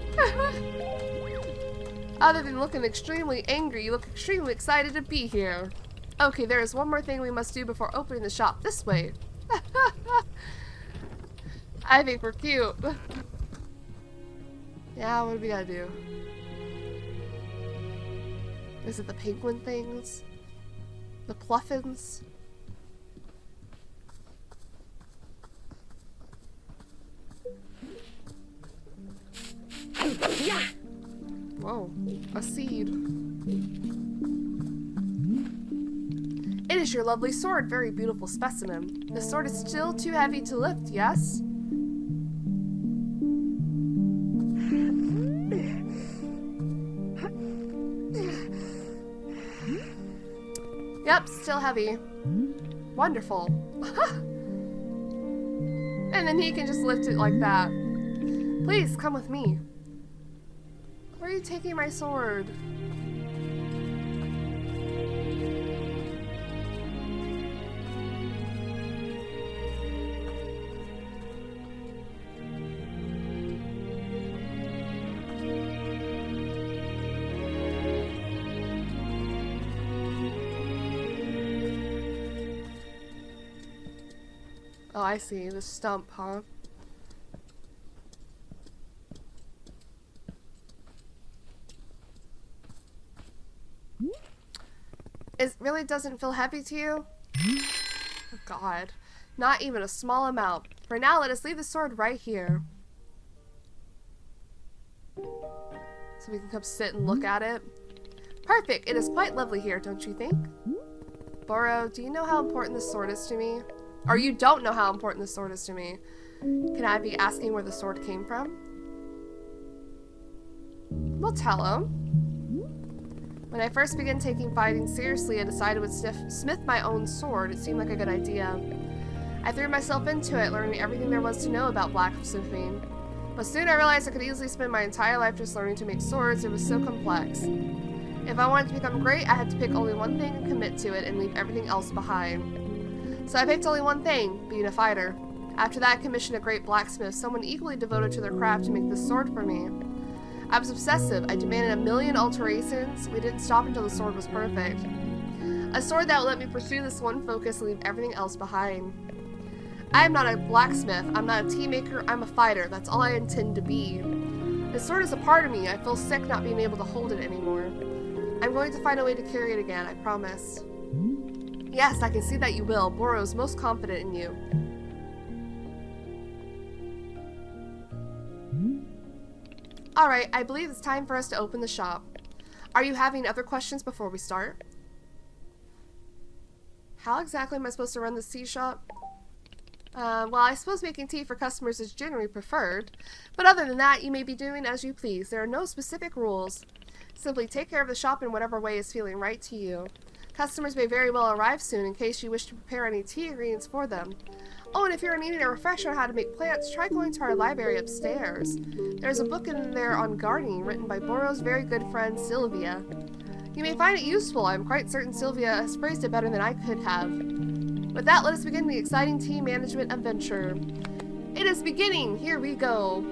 Other than looking extremely angry, you look extremely excited to be here. Okay, there is one more thing we must do before opening the shop. This way. I think we're cute. Yeah, what do we gotta do? Is it the penguin things? The pluffins? Whoa, a seed. It is your lovely sword, very beautiful specimen. The sword is still too heavy to lift, yes? Yep, still heavy. Wonderful. And then he can just lift it like that. Please, come with me. Where are you taking my sword? Oh, I see. The stump, huh? It really doesn't feel heavy to you? Oh, God. Not even a small amount. For now, let us leave the sword right here. So we can come sit and look at it. Perfect. It is quite lovely here, don't you think? Boro, do you know how important this sword is to me? Or you don't know how important this sword is to me. Can I be asking where the sword came from? We'll tell him. When I first began taking fighting seriously, I decided I would smith my own sword. It seemed like a good idea. I threw myself into it, learning everything there was to know about blacksmithing. But soon I realized I could easily spend my entire life just learning to make swords. It was so complex. If I wanted to become great, I had to pick only one thing and commit to it and leave everything else behind. So I picked only one thing, being a fighter. After that, I commissioned a great blacksmith, someone equally devoted to their craft, to make this sword for me. I was obsessive. I demanded 1,000,000 alterations. We didn't stop until the sword was perfect. A sword that would let me pursue this one focus and leave everything else behind. I am not a blacksmith. I'm not a tea maker. I'm a fighter. That's all I intend to be. This sword is a part of me. I feel sick not being able to hold it anymore. I'm going to find a way to carry it again, I promise. Yes, I can see that you will. Boro is most confident in you. Alright, I believe it's time for us to open the shop. Are you having other questions before we start? How exactly am I supposed to run this tea shop? Well, I suppose making tea for customers is generally preferred, but other than that, you may be doing as you please. There are no specific rules. Simply take care of the shop in whatever way is feeling right to you. Customers may very well arrive soon in case you wish to prepare any tea ingredients for them. Oh, and if you're needing a refresher on how to make plants, try going to our library upstairs. There's a book in there on gardening written by Boro's very good friend Sylvia. You may find it useful. I'm quite certain Sylvia has phrased it better than I could have. With that, let us begin the exciting tea management adventure. It is beginning! Here we go!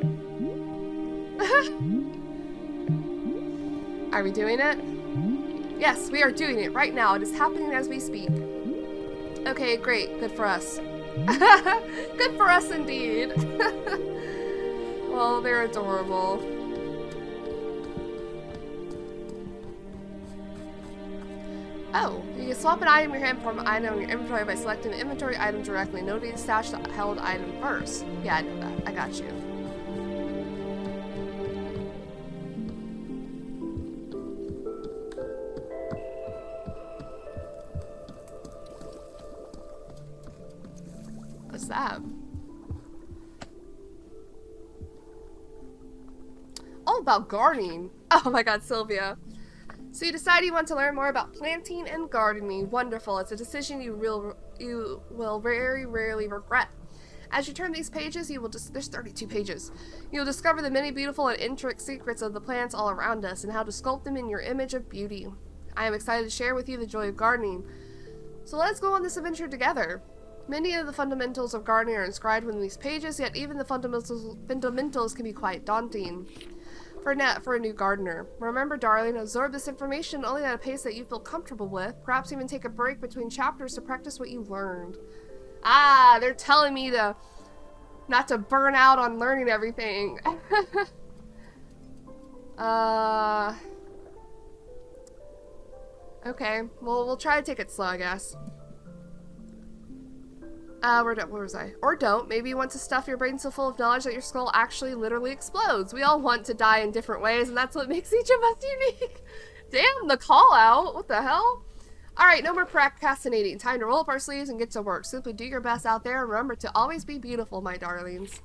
Are we doing it? Yes, we are doing it right now. It is happening as we speak. Okay, great. Good for us. Good for us indeed. Well, they're adorable. Oh, you can swap an item in your hand from an item in your inventory by selecting the inventory item directly. Note to stash the held item first. Yeah, I know that. I got you. What's that? All about gardening. Oh my god, Sylvia. So you decide you want to learn more about planting and gardening. Wonderful. It's a decision you will very rarely regret. As you turn these pages, there's 32 pages. You'll discover the many beautiful and intricate secrets of the plants all around us and how to sculpt them in your image of beauty. I am excited to share with you the joy of gardening. So let's go on this adventure together. Many of the fundamentals of gardening are inscribed within these pages, yet even the fundamentals can be quite daunting for a new gardener. Remember, darling, absorb this information only at a pace that you feel comfortable with. Perhaps even take a break between chapters to practice what you learned. Ah, they're telling me not to burn out on learning everything. Okay, well, we'll try to take it slow, I guess. Where was I? Or don't. Maybe you want to stuff your brain so full of knowledge that your skull actually literally explodes. We all want to die in different ways, and that's what makes each of us unique. Damn, the call out. What the hell? Alright, no more procrastinating. Time to roll up our sleeves and get to work. Simply do your best out there and remember to always be beautiful, my darlings.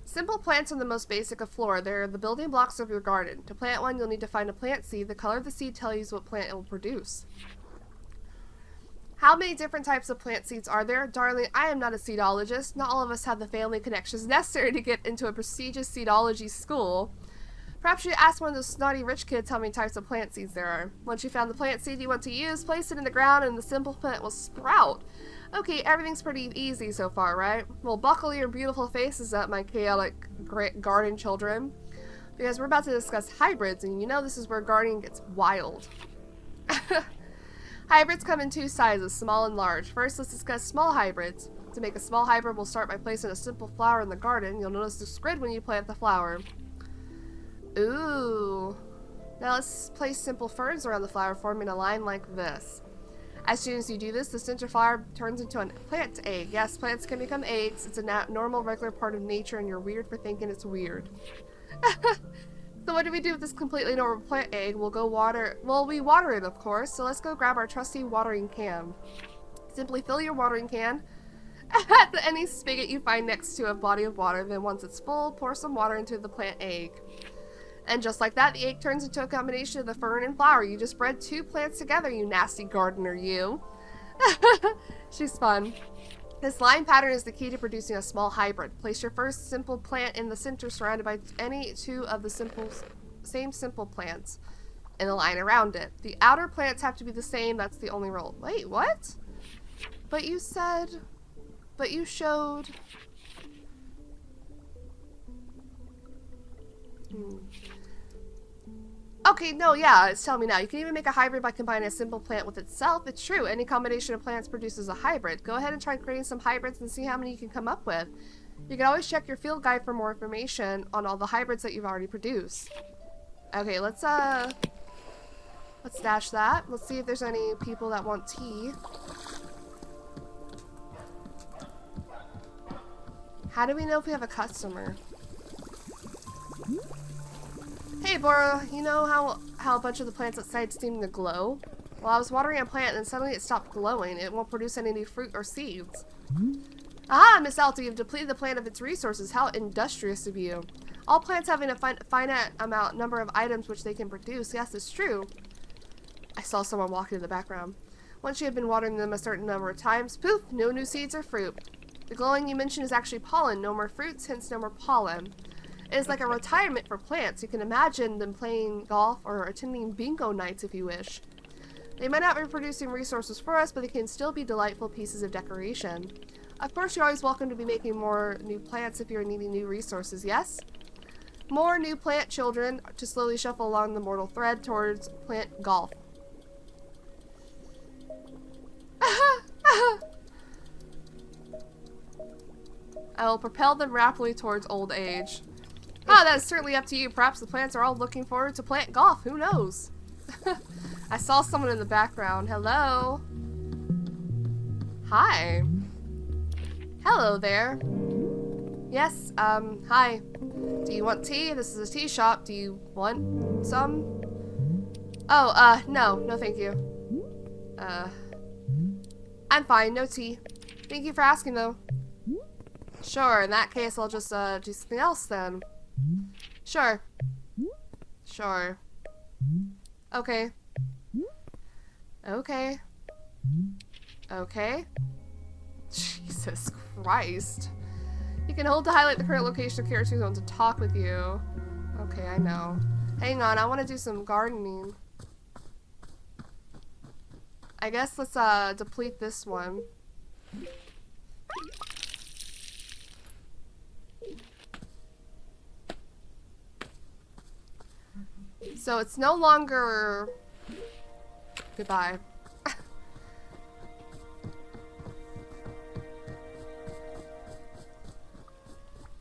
Simple plants are the most basic of flora. They're the building blocks of your garden. To plant one, you'll need to find a plant seed. The color of the seed tells you what plant it will produce. How many different types of plant seeds are there? Darling, I am not a seedologist. Not all of us have the family connections necessary to get into a prestigious seedology school. Perhaps you ask one of those snotty rich kids how many types of plant seeds there are. Once you found the plant seed you want to use, place it in the ground and the simple plant will sprout. Okay, everything's pretty easy so far, right? Well, buckle your beautiful faces up, my chaotic garden children, because we're about to discuss hybrids, and you know this is where gardening gets wild. Hybrids come in two sizes, small and large. First, let's discuss small hybrids. To make a small hybrid, we'll start by placing a simple flower in the garden. You'll notice this grid when you plant the flower. Ooh. Now let's place simple ferns around the flower, forming a line like this. As soon as you do this, the center flower turns into a plant egg. Yes, plants can become eggs. It's a normal, regular part of nature, and you're weird for thinking it's weird. So what do we do with this completely normal plant egg? We'll we water it, of course. So let's go grab our trusty watering can. Simply fill your watering can at any spigot you find next to a body of water. Then once it's full, pour some water into the plant egg. And just like that, the egg turns into a combination of the fern and flower. You just bred 2 plants together, you nasty gardener, you. She's fun. This line pattern is the key to producing a small hybrid. Place your first simple plant in the center, surrounded by any 2 of the same simple plants in a line around it. The outer plants have to be the same. That's the only rule. Wait, what? But you said... But you showed... Okay, no, yeah, it's telling me now. You can even make a hybrid by combining a simple plant with itself. It's true. Any combination of plants produces a hybrid. Go ahead and try creating some hybrids and see how many you can come up with. You can always check your field guide for more information on all the hybrids that you've already produced. Okay, let's dash that. Let's see if there's any people that want tea. How do we know if we have a customer? Hey, Bora, you know how a bunch of the plants outside seem to glow? Well, I was watering a plant and suddenly it stopped glowing. It won't produce any new fruit or seeds. Aha, Miss Alta, you've depleted the plant of its resources. How industrious of you. All plants having a finite number of items which they can produce. Yes, it's true. I saw someone walking in the background. Once you have been watering them a certain number of times, poof, no new seeds or fruit. The glowing you mentioned is actually pollen. No more fruits, hence no more pollen. It is like a retirement for plants. You can imagine them playing golf or attending bingo nights if you wish. They might not be producing resources for us, but they can still be delightful pieces of decoration. Of course, you're always welcome to be making more new plants if you're needing new resources, yes? More new plant children to slowly shuffle along the mortal thread towards plant golf. I will propel them rapidly towards old age. Ah, that is certainly up to you. Perhaps the plants are all looking forward to plant golf. Who knows? I saw someone in the background. Hello. Hi. Hello there. Yes, hi. Do you want tea? This is a tea shop. Do you want some? Oh, no. No, thank you. I'm fine. No tea. Thank you for asking, though. Sure, in that case, I'll just, do something else, then. Sure. Sure. Okay. Okay. Okay. Jesus Christ. You can hold to highlight the current location of characters who want to talk with you. Okay, I know. Hang on, I want to do some gardening. I guess let's, deplete this one. So it's no longer... Goodbye.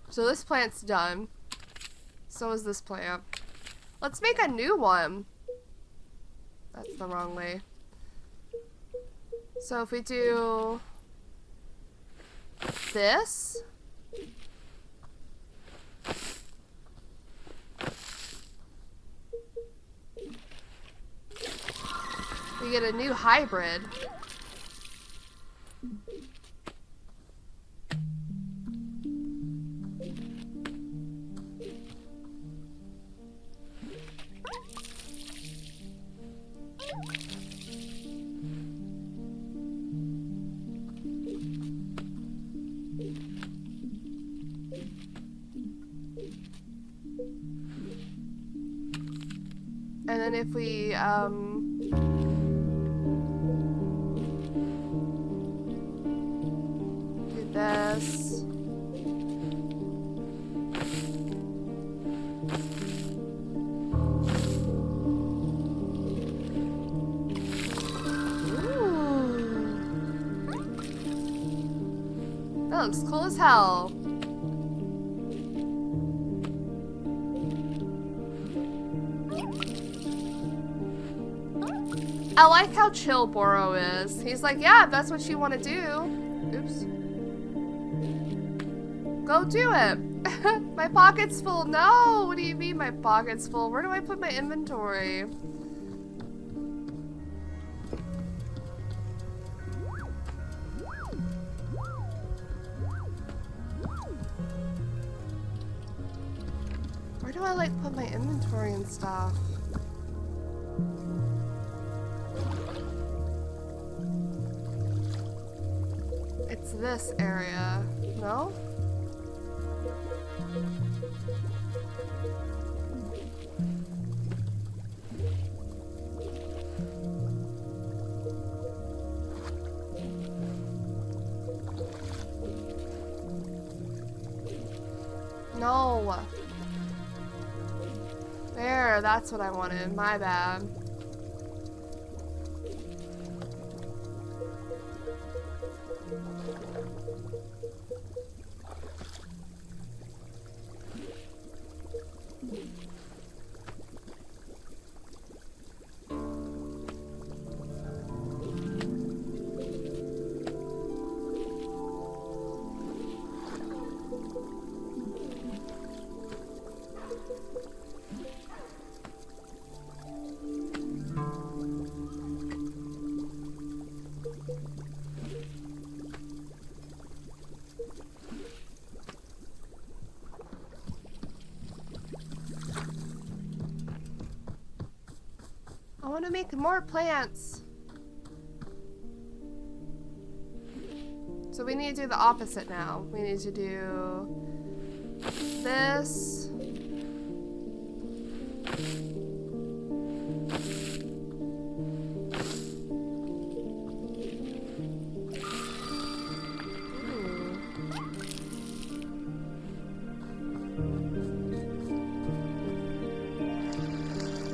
So this plant's done. So is this plant. Let's make a new one. That's the wrong way. So if we do... this... we get a new hybrid. And then if we, do this. Ooh. That looks cool as hell. I like how chill Boro is. He's like, yeah, if that's what you want to do. Oops. Go do it. My pocket's full. No, what do you mean my pocket's full? Where do I put my inventory? Where do I like put my inventory and stuff? It's this area, no? No. There, that's what I wanted. My bad. I want to make more plants. So we need to do the opposite now. We need to do this.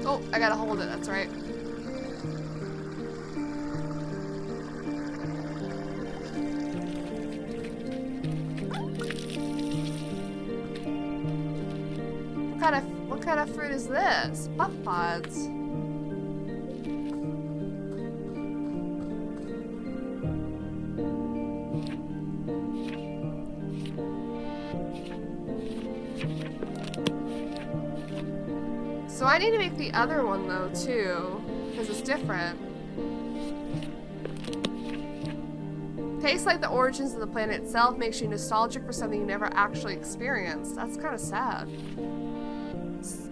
Oh, I gotta hold it, that's right. What kind of fruit is this? Puff pods. So I need to make the other one though too, because it's different. Tastes like the origins of the planet itself, makes you nostalgic for something you never actually experienced. That's kind of sad.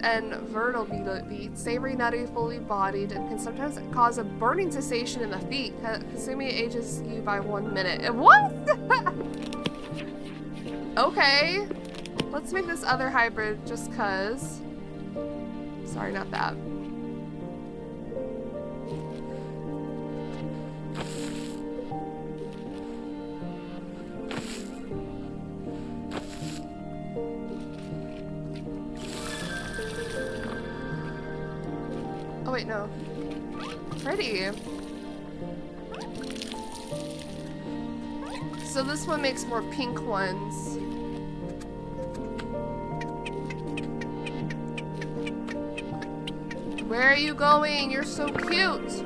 And vertical beet, savory, nutty, fully bodied, and can sometimes cause a burning sensation in the feet, consuming it ages you by 1 minute. What? Okay. Let's make this other hybrid just cuz. Sorry, not that. Oh wait, no. Pretty. So this one makes more pink ones. Where are you going? You're so cute.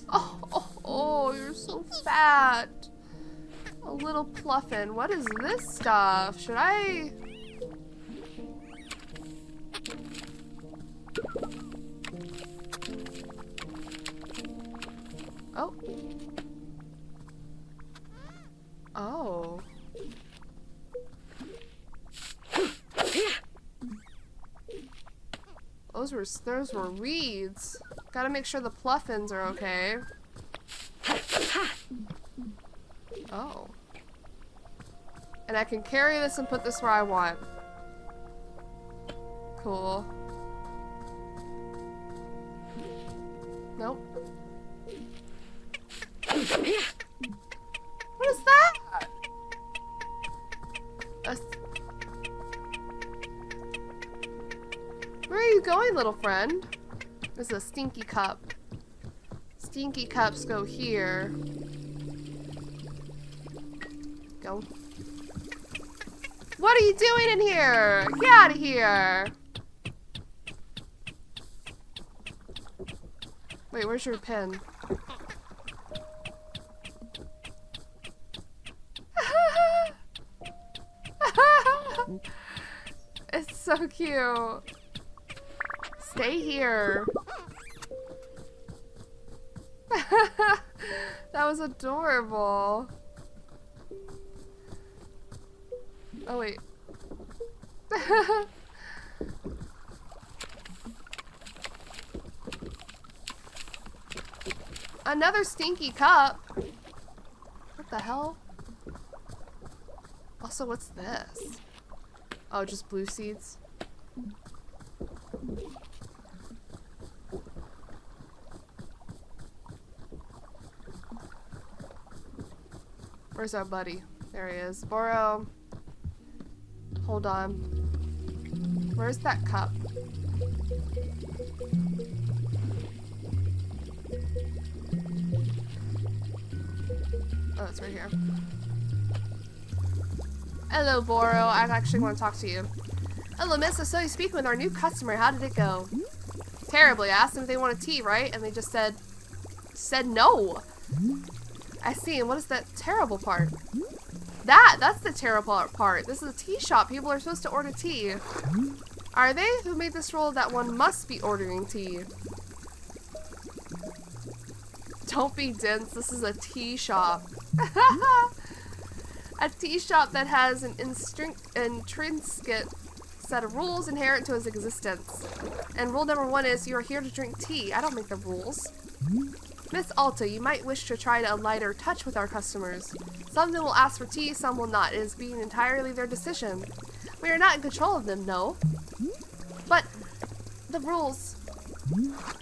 Oh, you're so fat. A little pluffin. What is this stuff? Should I... Oh. Oh. Those were reeds. Gotta make sure the pluffins are okay. Oh. And I can carry this and put this where I want. Cool. Nope. What is that? Where are you going, little friend? This is a stinky cup. Stinky cups go here. Go. What are you doing in here? Get out of here. Wait, where's your pen? It's so cute. Stay here. That was adorable. Oh, wait. Another stinky cup. What the hell? Also, what's this? Oh, just blue seeds. Where's our buddy? There he is. Boro. Hold on. Where's that cup? Oh, it's right here. Hello, Boro. I actually want to talk to you. Hello, miss. I saw you speaking with our new customer. How did it go? Terribly. I asked them if they wanted tea, right? And they just said no. I see. And what is that terrible part? That's the terrible part. This is a tea shop. People are supposed to order tea. Are they? Who made this rule that one must be ordering tea? Don't be dense. This is a tea shop. A tea shop that has an intrinsic set of rules inherent to its existence. And rule number 1 is you are here to drink tea. I don't make the rules. Miss Alta, you might wish to try a lighter touch with our customers. Some of them will ask for tea, some will not. It is being entirely their decision. We are not in control of them, no. But the rules.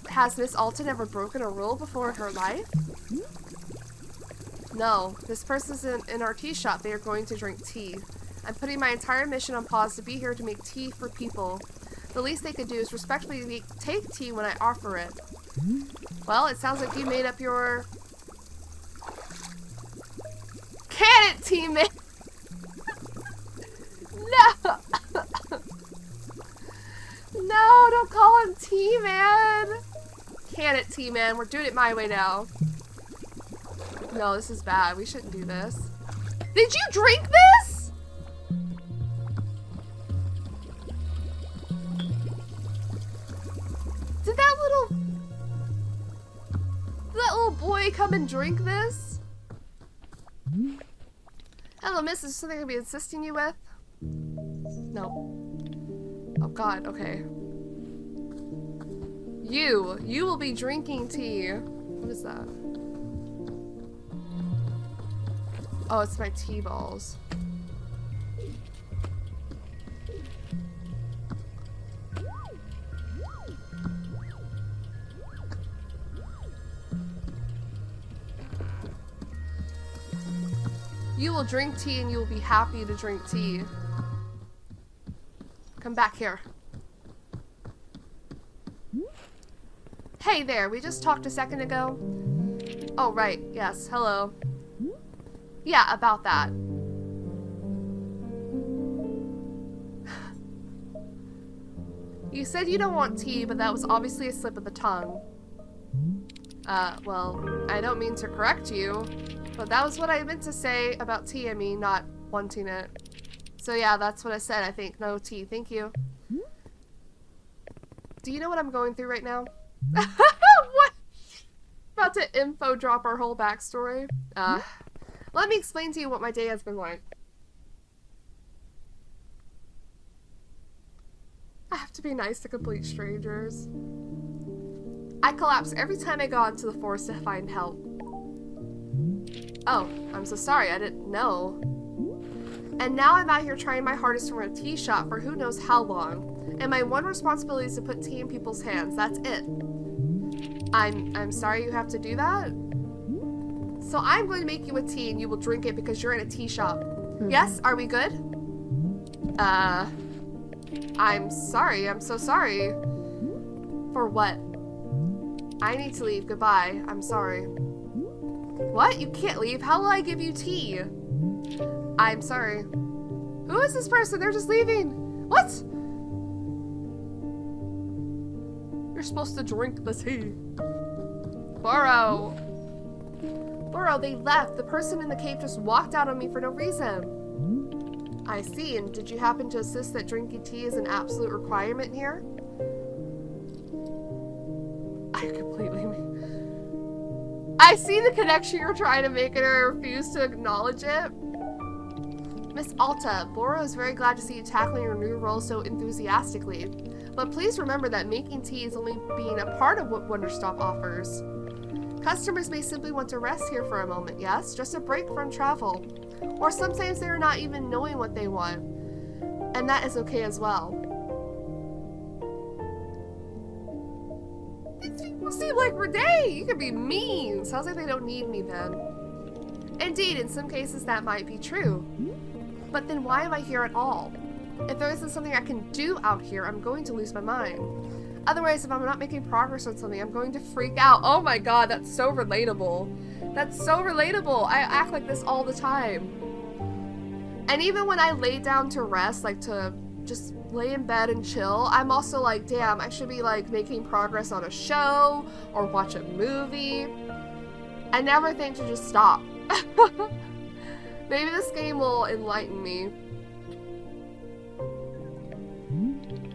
Has Miss Alta never broken a rule before in her life? No, this person's in our tea shop. They are going to drink tea. I'm putting my entire mission on pause to be here to make tea for people. The least they could do is respectfully take tea when I offer it. Well, it sounds like you made up your... Can it, teammate? No! No, don't call him T-Man! Can it, T-Man? We're doing it my way now. No, this is bad. We shouldn't do this. Did you drink this? Did that little boy come and drink this? Hello, miss. Is there something I can be assisting you with? No. Oh god, okay. You will be drinking tea. What is that? Oh, it's my tea balls. You will drink tea and you will be happy to drink tea. Come back here. Hey there, we just talked a second ago. Oh, right, yes, hello. Yeah, about that. You said you don't want tea, but that was obviously a slip of the tongue. Well, I don't mean to correct you, but that was what I meant to say about tea and me not wanting it. So yeah, that's what I said, I think. No tea, thank you. Do you know what I'm going through right now? What? About to info drop our whole backstory. Let me explain to you what my day has been like. I have to be nice to complete strangers. I collapse every time I go out into the forest to find help. Oh, I'm so sorry, I didn't know. And now I'm out here trying my hardest to run a tea shop for who knows how long. And my one responsibility is to put tea in people's hands, that's it. I'm sorry you have to do that. So I'm going to make you a tea and you will drink it because you're in a tea shop. Yes? Are we good? I'm sorry. I'm so sorry. For what? I need to leave. Goodbye. I'm sorry. What? You can't leave. How will I give you tea? I'm sorry. Who is this person? They're just leaving. What? You're supposed to drink the tea. Boro, they left. The person in the cave just walked out on me for no reason. I see. And did you happen to insist that drinking tea is an absolute requirement here? I see the connection you're trying to make and I refuse to acknowledge it. Miss Alta, Boro is very glad to see you tackling your new role so enthusiastically. But please remember that making tea is only being a part of what Wanderstop offers. Customers may simply want to rest here for a moment, yes? Just a break from travel. Or sometimes they are not even knowing what they want. And that is okay as well. These people seem like Renee! You can be mean! Sounds like they don't need me then. Indeed, in some cases that might be true. But then why am I here at all? If there isn't something I can do out here, I'm going to lose my mind. Otherwise, if I'm not making progress on something, I'm going to freak out. Oh my god, that's so relatable. That's so relatable. I act like this all the time. And even when I lay down to rest, like to just lay in bed and chill, I'm also like, damn, I should be like making progress on a show or watch a movie. I never think to just stop. Maybe this game will enlighten me.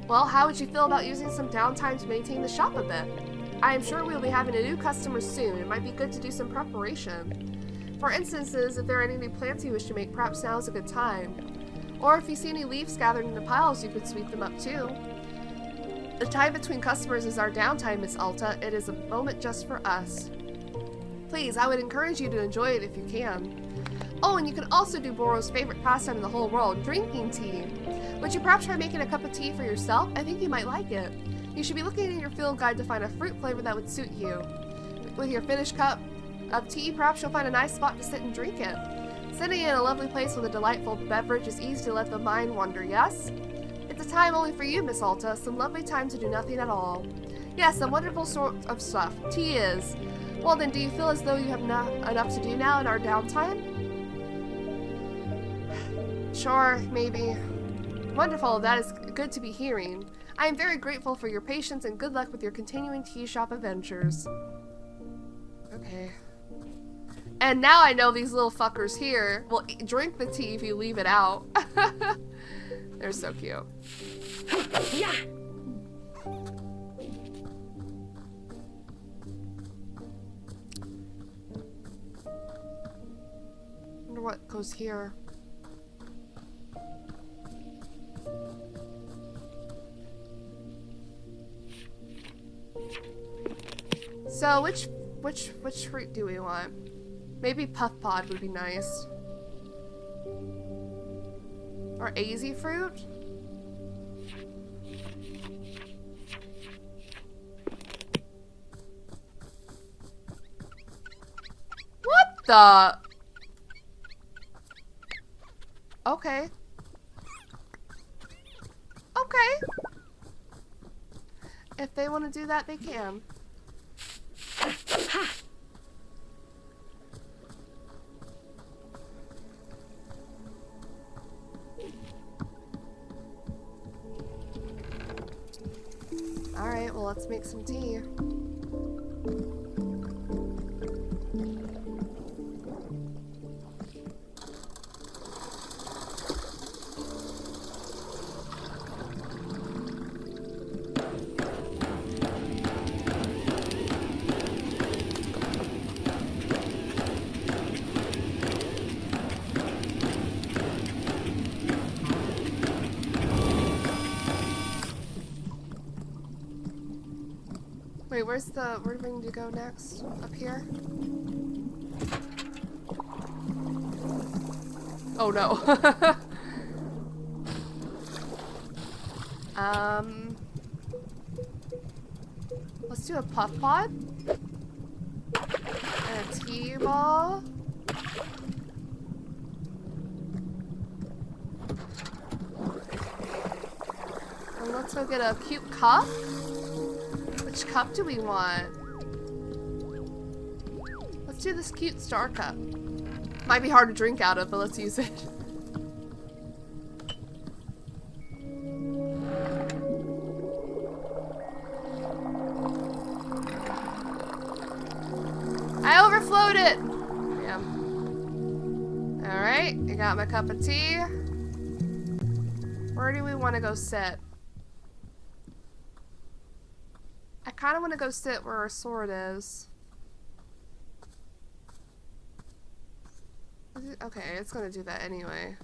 Well, how would you feel about using some downtime to maintain the shop a bit? I am sure we'll be having a new customer soon. It might be good to do some preparation. For instances, if there are any new plants you wish to make, perhaps now is a good time. Or if you see any leaves gathered in the piles, you could sweep them up too. The time between customers is our downtime, Miss Alta. It is a moment just for us. Please, I would encourage you to enjoy it if you can. Oh, and you can also do Boro's favorite pastime in the whole world, drinking tea. Would you perhaps try making a cup of tea for yourself? I think you might like it. You should be looking in your field guide to find a fruit flavor that would suit you. With your finished cup of tea, perhaps you'll find a nice spot to sit and drink it. Sitting in a lovely place with a delightful beverage is easy to let the mind wander, yes? It's a time only for you, Miss Alta, some lovely time to do nothing at all. Yes, a wonderful sort of stuff. Tea is. Well then, do you feel as though you have enough to do now in our downtime? Sure, maybe. Wonderful, that is good to be hearing. I am very grateful for your patience and good luck with your continuing tea shop adventures. Okay. And now I know these little fuckers here will drink the tea if you leave it out. They're so cute. Yeah. Wonder what goes here. So which fruit do we want? Maybe puff pod would be nice. Or AZ fruit? What the? Okay. Okay. If they want to do that, they can. Alright, well, let's make some tea. Wait, where do we need to go next? Up here? Oh no. Let's do a puff pod. And a tea ball. And let's go get a cute cup. Which cup do we want? Let's do this cute star cup. Might be hard to drink out of, but let's use it. I overflowed it! Damn. Alright, I got my cup of tea. Where do we want to go sit? I kind of want to go sit where our sword is. Okay, it's gonna do that anyway.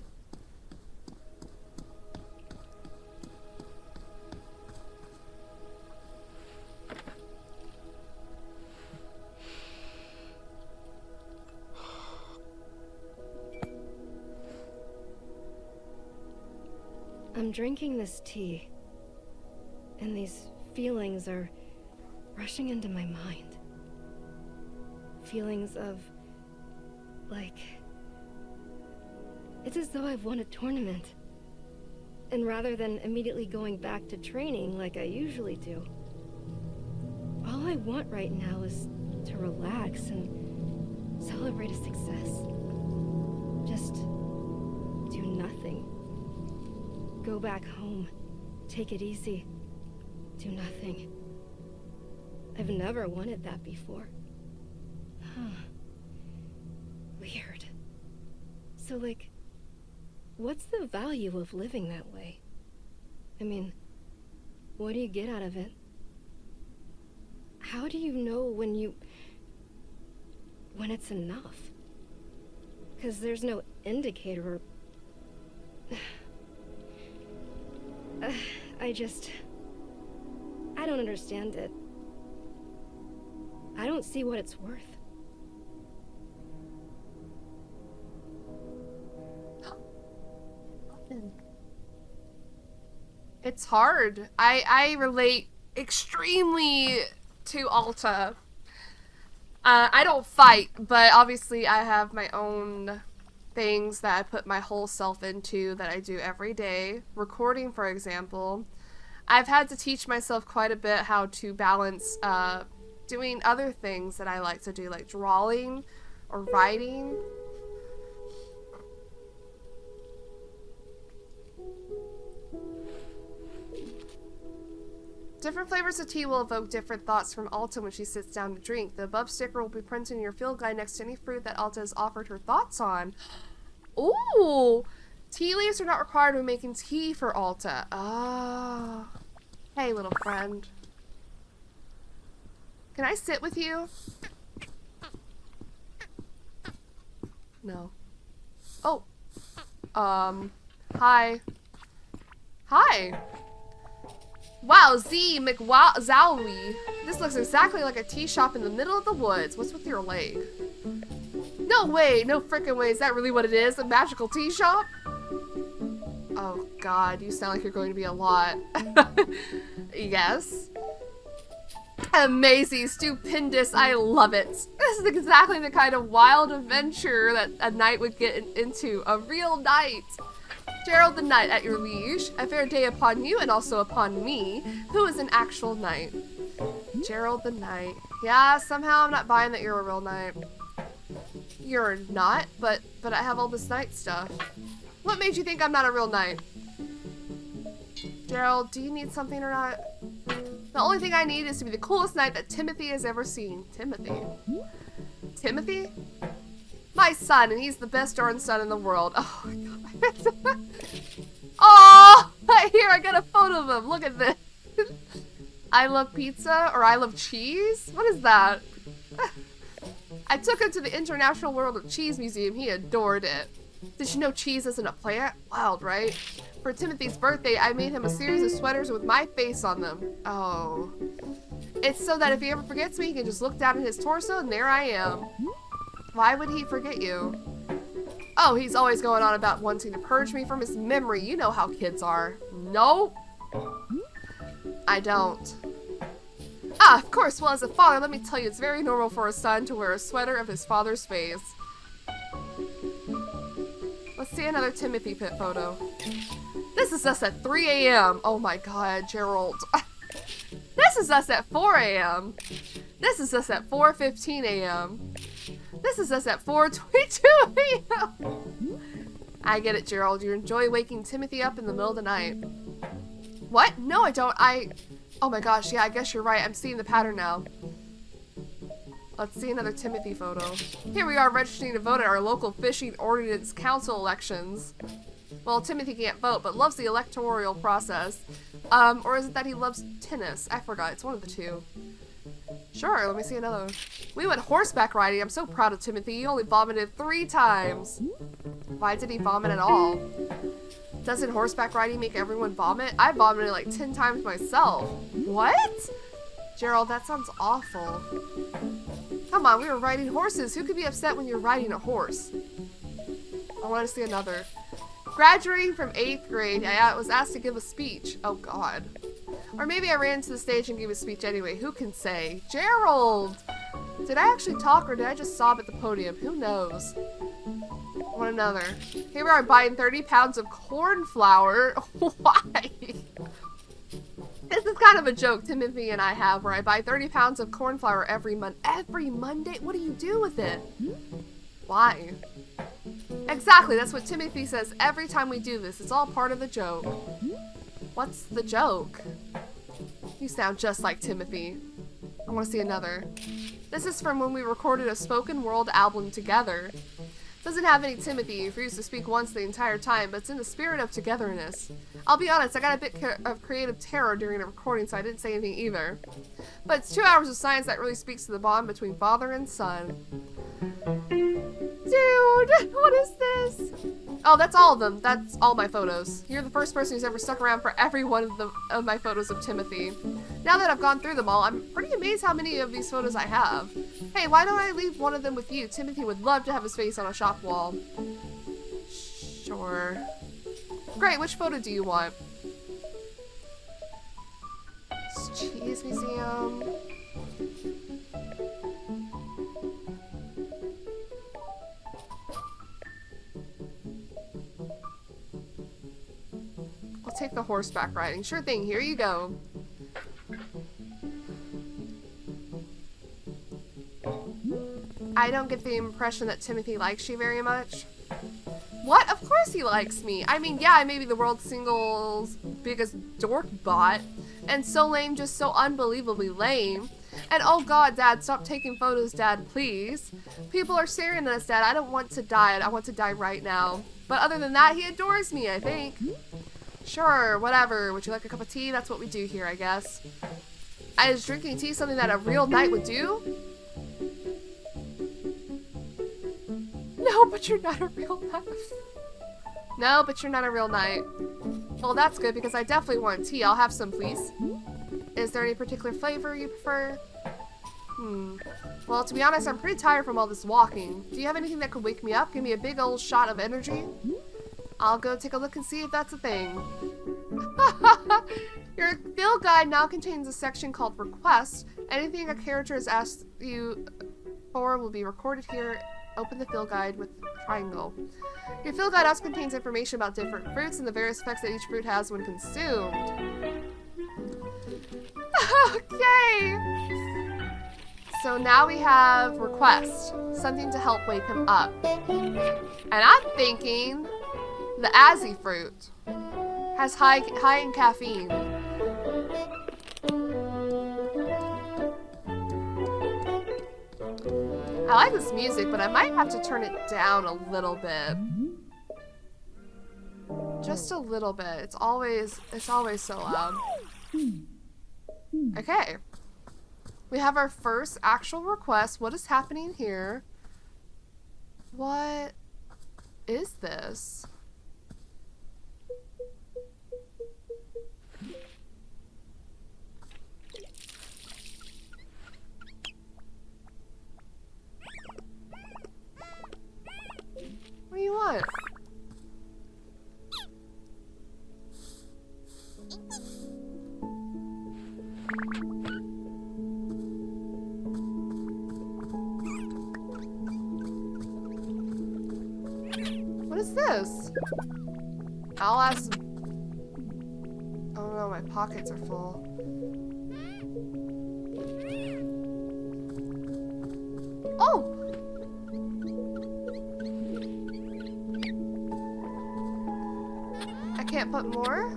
I'm drinking this tea, and these feelings are rushing into my mind. Feelings of, like... It's as though I've won a tournament. And rather than immediately going back to training like I usually do, all I want right now is to relax and celebrate a success. Just do nothing. Go back home, take it easy, do nothing. I've never wanted that before. Huh. Weird. So, like, what's the value of living that way? I mean, what do you get out of it? How do you know when it's enough? Because there's no indicator or... I don't understand it. I don't see what it's worth. It's hard. I relate extremely to Alta. I don't fight, but obviously I have my own things that I put my whole self into that I do every day. Recording, for example. I've had to teach myself quite a bit how to balance doing other things that I like to do, like drawing or writing. Different flavors of tea will evoke different thoughts from Alta when she sits down to drink. The above sticker will be printed in your field guide next to any fruit that Alta has offered her thoughts on. Ooh! Tea leaves are not required when making tea for Alta. Ah. Hey, little friend. Can I sit with you? No. Oh. Hi. Hi. Wow, Z McZowie. This looks exactly like a tea shop in the middle of the woods. What's with your leg? No way, no frickin' way. Is that really what it is? A magical tea shop? Oh god, you sound like you're going to be a lot. Yes. Amazing, stupendous, I love it. This is exactly the kind of wild adventure that a knight would get into. A real knight. Gerald the knight at your liege. A fair day upon you and also upon me, who is an actual knight. Gerald the knight. Yeah, somehow I'm not buying that you're a real knight. You're not, but I have all this knight stuff. What made you think I'm not a real knight? Gerald, do you need something or not? The only thing I need is to be the coolest knight that Timothy has ever seen. Timothy? Timothy? My son, and he's the best darn son in the world. Oh my god. Oh, here, I got a photo of him. Look at this. I love pizza, or I love cheese? What is that? I took him to the International World of Cheese Museum. He adored it. Did you know cheese isn't a plant? Wild, right? For Timothy's birthday, I made him a series of sweaters with my face on them. Oh. It's so that if he ever forgets me, he can just look down at his torso, and there I am. Why would he forget you? Oh, he's always going on about wanting to purge me from his memory. You know how kids are. Nope. I don't. Ah, of course. Well, as a father, let me tell you, it's very normal for a son to wear a sweater of his father's face. Let's see another Timothy pit photo. This is us at 3 a.m. Oh my god, Gerald. This is us at 4 a.m. This is us at 4:15 a.m. This is us at 4:22 a.m. I get it, Gerald. You enjoy waking Timothy up in the middle of the night. What? No, I don't. Oh my gosh, yeah, I guess you're right. I'm seeing the pattern now. Let's see another Timothy photo. Here we are registering to vote at our local fishing ordinance council elections. Well, Timothy can't vote, but loves the electoral process. Or is it that he loves tennis? I forgot. It's one of the two. Sure, let me see another one. We went horseback riding. I'm so proud of Timothy. He only vomited 3 times. Why did he vomit at all? Doesn't horseback riding make everyone vomit? I vomited like 10 times myself. What? Gerald, that sounds awful. Come on, we were riding horses. Who could be upset when you're riding a horse? I want to see another. Graduating from 8th grade, I was asked to give a speech. Oh god. Or maybe I ran to the stage and gave a speech anyway. Who can say? Gerald! Did I actually talk or did I just sob at the podium? Who knows? One another. Here we are buying 30 pounds of corn flour. Why? This is kind of a joke Timothy and I have where I buy 30 pounds of corn flour every month. Every Monday? What do you do with it? Why? Exactly, that's what Timothy says every time we do this. It's all part of the joke. What's the joke? You sound just like Timothy. I want to see another. This is from when we recorded a spoken word album together. Doesn't have any Timothy. He refused to speak once the entire time, but it's in the spirit of togetherness. I'll be honest, I got a bit of creative terror during the recording, so I didn't say anything either. But it's 2 hours of science that really speaks to the bond between father and son. Dude, what is this? Oh, that's all of them. That's all my photos. You're the first person who's ever stuck around for every one of my photos of Timothy. Now that I've gone through them all, I'm pretty amazed how many of these photos I have. Hey, why don't I leave one of them with you? Timothy would love to have his face on a shop wall. Sure. Great, which photo do you want? Cheese Museum. I'll take the horseback riding. Sure thing, here you go. I don't get the impression that Timothy likes you very much. What? Of course he likes me. I mean, yeah, I may be the world's singles biggest dork bot, and so lame, just so unbelievably lame. And oh god, Dad, stop taking photos, Dad, please. People are staring at us, Dad. I don't want to die. I want to die right now. But other than that, he adores me, I think. Sure, whatever. Would you like a cup of tea? That's what we do here, I guess. Is drinking tea something that a real knight would do? No, but you're not a real knight. No, but you're not a real knight. Well, that's good because I definitely want tea. I'll have some, please. Is there any particular flavor you prefer? Well, to be honest, I'm pretty tired from all this walking. Do you have anything that could wake me up? Give me a big old shot of energy? I'll go take a look and see if that's a thing. Your field guide now contains a section called Request. Anything a character has asked you for will be recorded here. Open the field guide with triangle. Your field guide also contains information about different fruits and the various effects that each fruit has when consumed. Okay! So now we have Request. Something to help wake him up. And I'm thinking the Azzy fruit has high in caffeine. I like this music, but I might have to turn it down a little bit. Just a little bit. It's always so loud. Okay. We have our first actual request. What is happening here? What is this? What do you want? What is this? I'll ask. Oh no, my pockets are full. Oh! I can't put more?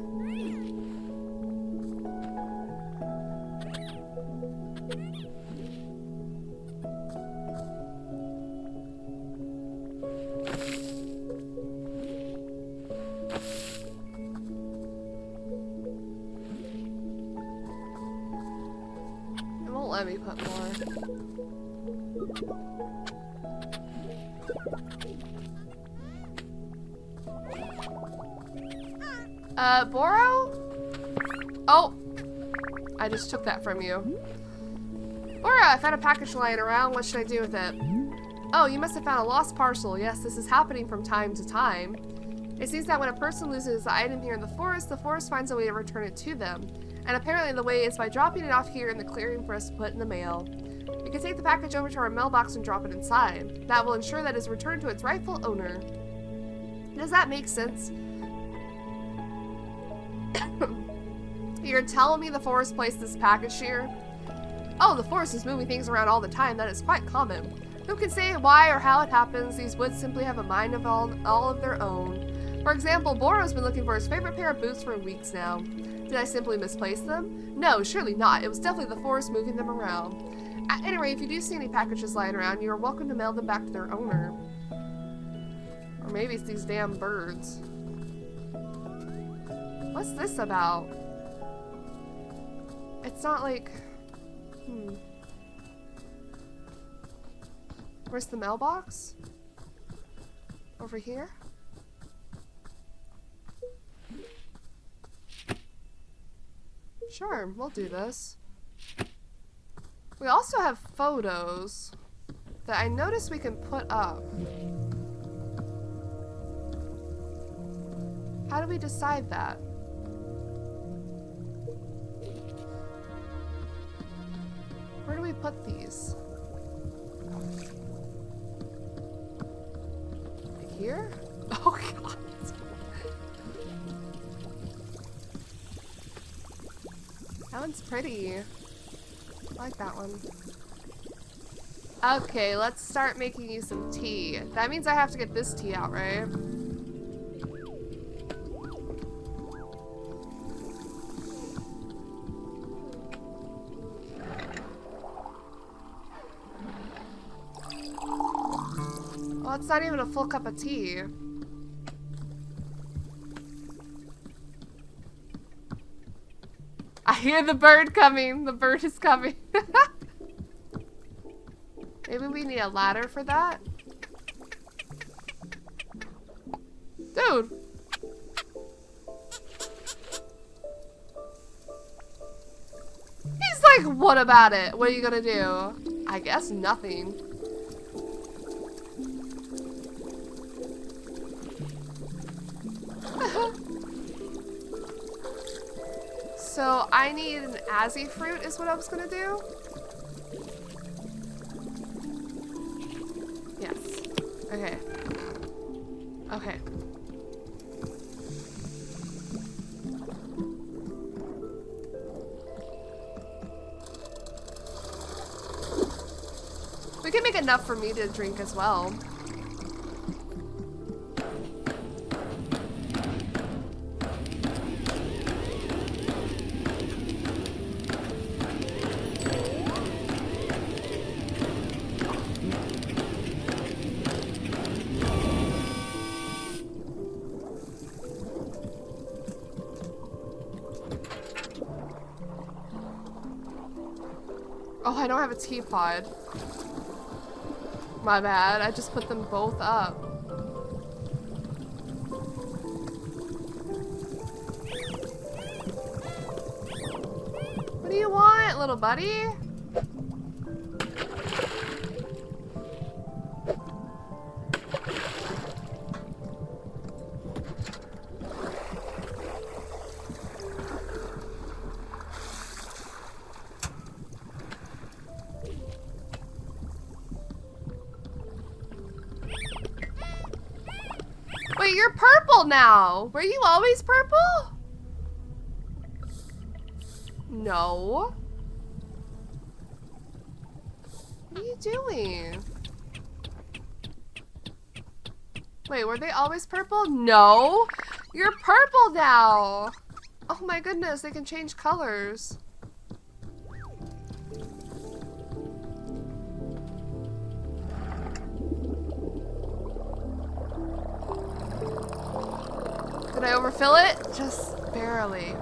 It won't let me put more. Borrow? Oh! I just took that from you. Bora, I found a package lying around. What should I do with it? Oh, you must have found a lost parcel. Yes, this is happening from time to time. It seems that when a person loses the item here in the forest finds a way to return it to them. And apparently the way is by dropping it off here in the clearing for us to put in the mail. We can take the package over to our mailbox and drop it inside. That will ensure that it is returned to its rightful owner. Does that make sense? You're telling me the forest placed this package here? Oh, the forest is moving things around all the time. That is quite common. Who can say why or how it happens? These woods simply have a mind of all of their own. For example, Boro's been looking for his favorite pair of boots for weeks now. Did I simply misplace them? No, surely not. It was definitely the forest moving them around. At any rate, if you do see any packages lying around, you are welcome to mail them back to their owner. Or maybe it's these damn birds. What's this about? It's not like... Where's the mailbox? Over here? Sure, we'll do this. We also have photos that I noticed we can put up. How do we decide that? Where do we put these? Like here? Oh god. That one's pretty. I like that one. Okay, let's start making you some tea. That means I have to get this tea out, right? Well, it's not even a full cup of tea. I hear the bird coming. The bird is coming. Maybe we need a ladder for that? Dude! He's like, what about it? What are you gonna do? I guess nothing. So I need an Azzy fruit is what I was gonna do. Yes. Okay. Okay. We can make enough for me to drink as well. Oh, I don't have a teapot. My bad. I just put them both up. What do you want, little buddy? Wait, you're purple now. Were you always purple? No. What are you doing? Wait, were they always purple? No. You're purple now. Oh my goodness, they can change colors. Did I overfill it? Just barely.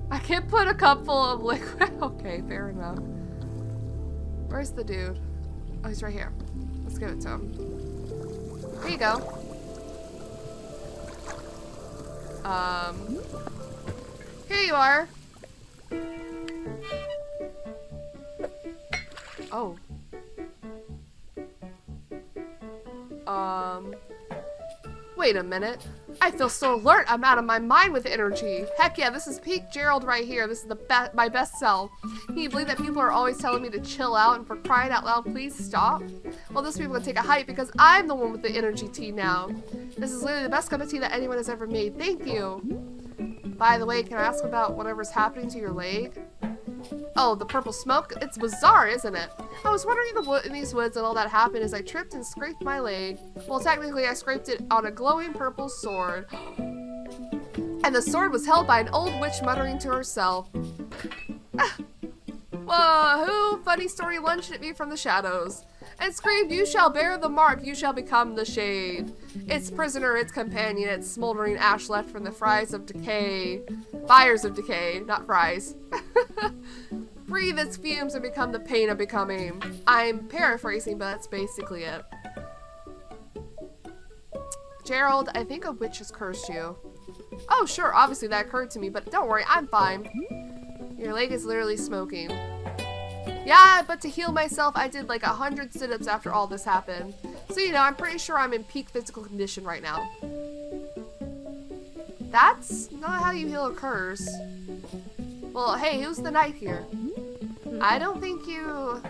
I can't put a cup full of liquid. Okay, fair enough. Where's the dude? Oh, he's right here. Let's give it to him. Here you go. Here you are. Wait a minute. I feel so alert. I'm out of my mind with energy. Heck yeah, this is peak Gerald right here. This is my best self. Can you believe that people are always telling me to chill out, and for crying out loud, please stop? Well, this people can take a hike because I'm the one with the energy tea now. This is literally the best cup of tea that anyone has ever made. Thank you. By the way, can I ask about whatever's happening to your leg? Oh, the purple smoke? It's bizarre, isn't it? I was wandering in these woods and all that happened as I tripped and scraped my leg. Well, technically, I scraped it on a glowing purple sword. And the sword was held by an old witch muttering to herself. Wahoo! Funny story lunged at me from the shadows and screamed, "You shall bear the mark, you shall become the shade. Its prisoner, its companion, its smoldering ash left from the fires of decay. Fires of decay, not fries. Breathe its fumes and become the pain of becoming." I'm paraphrasing, but that's basically it. Gerald, I think a witch has cursed you. Oh, sure, obviously that occurred to me, but don't worry, I'm fine. Your leg is literally smoking. Yeah, but to heal myself, I did like 100 sit-ups after all this happened. So, you know, I'm pretty sure I'm in peak physical condition right now. That's not how you heal a curse. Well, hey, who's the knight here? I don't think you...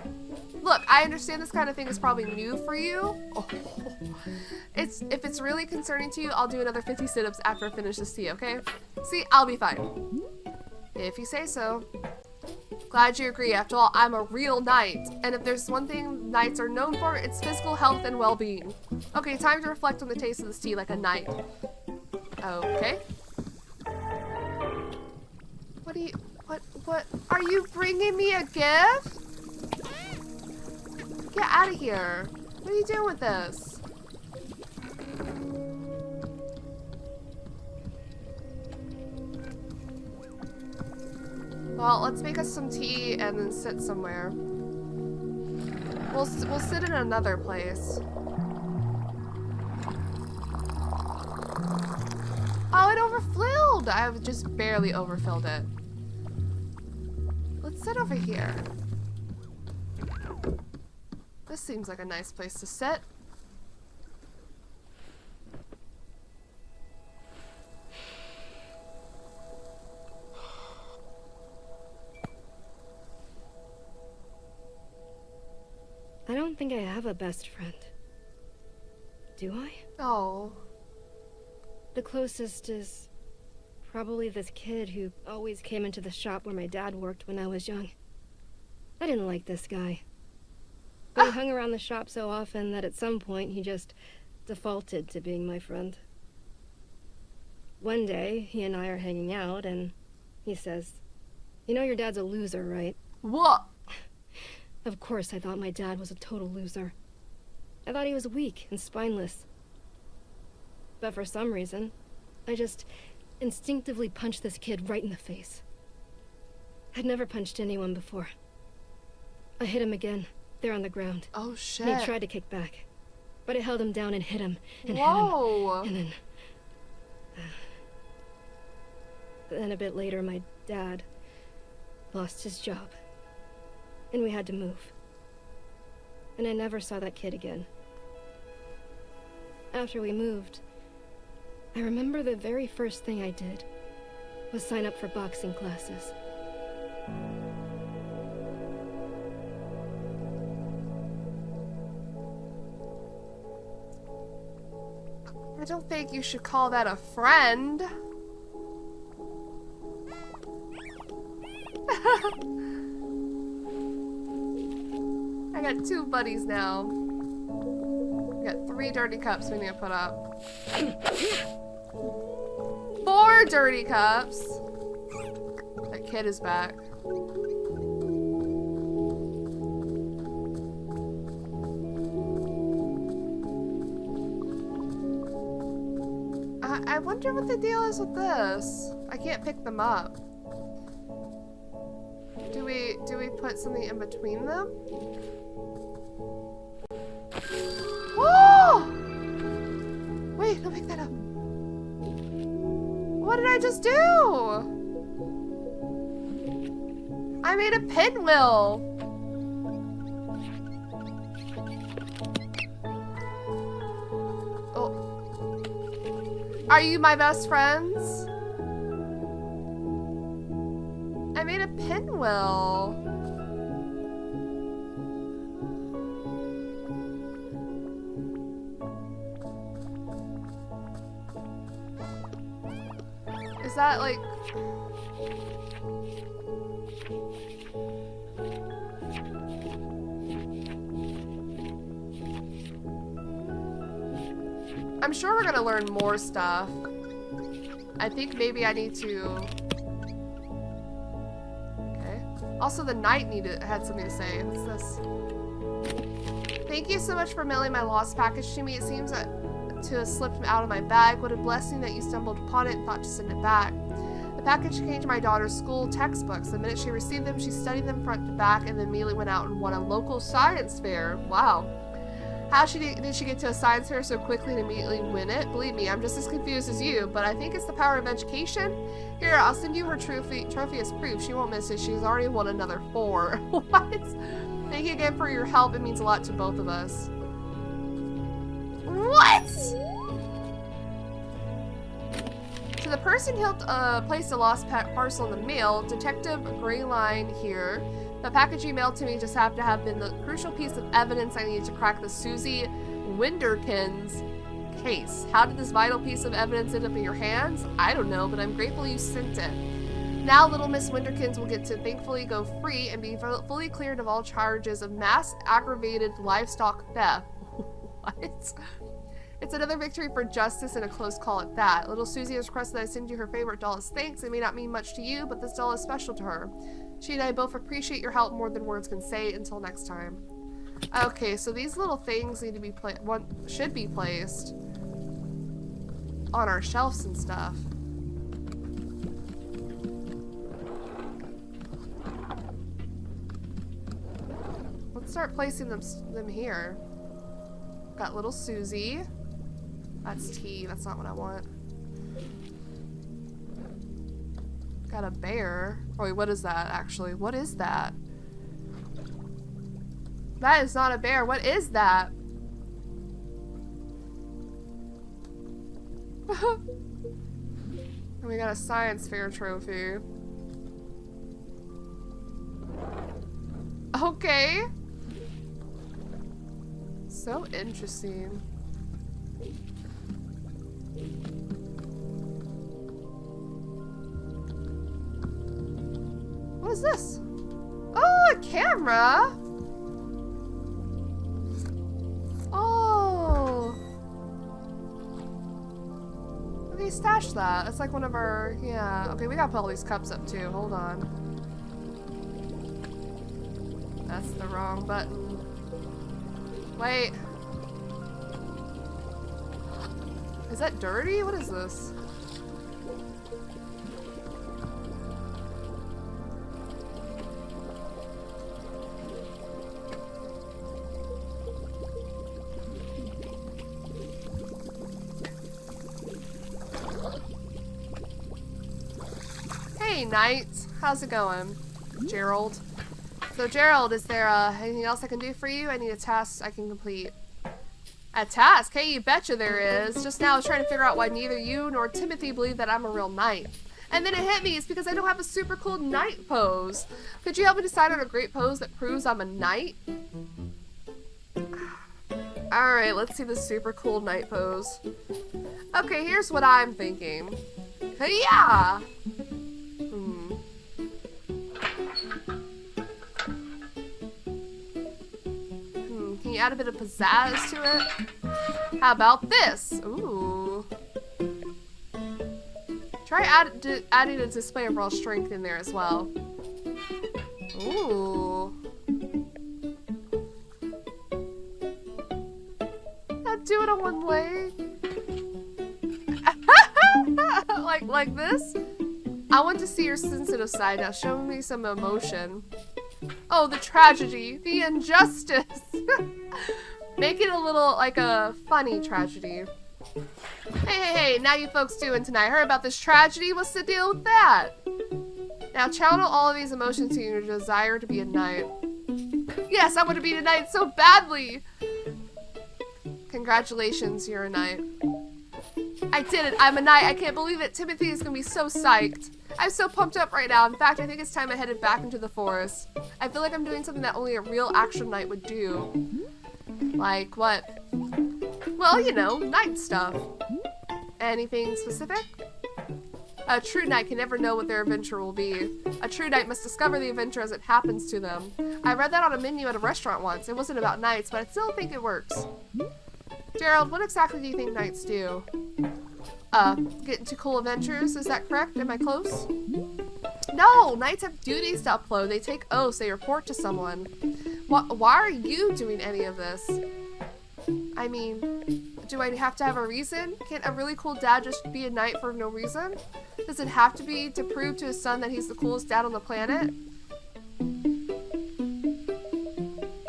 Look, I understand this kind of thing is probably new for you. Oh. If it's really concerning to you, I'll do another 50 sit-ups after I finish this tea, okay? See, I'll be fine. If you say so. Glad you agree. After all, I'm a real knight. And if there's one thing knights are known for, it's physical health and well-being. Okay, time to reflect on the taste of this tea like a knight. Okay. What? Are you bringing me a gift? Get out of here. What are you doing with this? Well, let's make us some tea and then sit somewhere. We'll sit in another place. Oh, it overfilled! I've just barely overfilled it. Let's sit over here. This seems like a nice place to sit. I don't think I have a best friend. Do I? Oh. The closest is probably this kid who always came into the shop where my dad worked when I was young. I didn't like this guy. But he hung around the shop so often that at some point he just defaulted to being my friend. One day, he and I are hanging out and he says, "You know your dad's a loser, right?" What? Of course I thought my dad was a total loser. I thought he was weak and spineless. But for some reason, I just instinctively punched this kid right in the face. I'd never punched anyone before. I hit him again, there on the ground. Oh shit. And he tried to kick back, but I held him down and hit him, and Whoa. hit him, and then a bit later my dad lost his job, and we had to move. And I never saw that kid again. After we moved, I remember the very first thing I did was sign up for boxing classes. I don't think you should call that a friend. I got 2 buddies now. I got 3 dirty cups we need to put up. 4 dirty cups. That kid is back. I wonder what the deal is with this. I can't pick them up. Do we put something in between them? Whoa! Wait, don't pick that up. What did I just do? I made a pinwheel. Are you my best friends? I made a pinwheel. Is that like... I'm sure we're gonna learn more stuff. I think maybe I need to... Okay. Also, the knight had something to say. What's this? Thank you so much for mailing my lost package to me. It seems to have slipped out of my bag. What a blessing that you stumbled upon it and thought to send it back. The package came to my daughter's school textbooks. The minute she received them, she studied them front to back and then immediately went out and won a local science fair. Wow. How did she get to a science fair so quickly and immediately win it? Believe me, I'm just as confused as you, but I think it's the power of education. Here, I'll send you her trophy as proof. She won't miss it. She's already won another 4. What? Thank you again for your help. It means a lot to both of us. What? To the person who helped place a lost parcel in the mail, Detective Grayline here. The package you mailed to me just happened to have been the crucial piece of evidence I needed to crack the Susie Winderkins case. How did this vital piece of evidence end up in your hands? I don't know, but I'm grateful you sent it. Now little Miss Winderkins will get to thankfully go free and be fully cleared of all charges of mass aggravated livestock theft. What? It's another victory for justice and a close call at that. Little Susie has requested that I send you her favorite doll as thanks. It may not mean much to you, but this doll is special to her. She and I both appreciate your help more than words can say. Until next time. Okay, so these little things need to be should be placed on our shelves and stuff. Let's start placing them here. Got little Susie. That's T. That's not what I want. Got a bear. Oh wait, what is that actually? What is that? That is not a bear. What is that? And we got a science fair trophy. Okay. So interesting. What is this? Oh, a camera! Oh! Where did he stash that? It's like one of our... Yeah. Okay, we gotta put all these cups up too. Hold on. That's the wrong button. Wait. Is that dirty? What is this? Hey, Knight. How's it going? Gerald. So, Gerald, is there anything else I can do for you? I need a task I can complete. A task? Hey, you betcha there is. Just now I was trying to figure out why neither you nor Timothy believe that I'm a real knight. And then it hit me. It's because I don't have a super cool knight pose. Could you help me decide on a great pose that proves I'm a knight? Alright, let's see the super cool knight pose. Okay, here's what I'm thinking. Hey-ya! Can you add a bit of pizzazz to it? How about this? Ooh. Try adding a display of raw strength in there as well. Ooh. Now do it on one leg. like this? I want to see your sensitive side now. Show me some emotion. Oh, the tragedy, the injustice. Make it a little, like a funny tragedy. Hey, now you folks doing tonight? Heard about this tragedy? What's the deal with that? Now channel all of these emotions to your desire to be a knight. Yes, I want to be a knight so badly. Congratulations, you're a knight. I did it. I'm a knight. I can't believe it. Timothy is going to be so psyched. I'm so pumped up right now. In fact, I think it's time I headed back into the forest. I feel like I'm doing something that only a real action knight would do. Like what? Well, you know, knight stuff. Anything specific? A true knight can never know what their adventure will be. A true knight must discover the adventure as it happens to them. I read that on a menu at a restaurant once. It wasn't about knights, but I still think it works. Gerald, what exactly do you think knights do? Get into cool adventures, is that correct? Am I close? No, knights have duties to upload. They take oaths, they report to someone. Why are you doing any of this? I mean, do I have to have a reason? Can't a really cool dad just be a knight for no reason? Does it have to be to prove to his son that he's the coolest dad on the planet?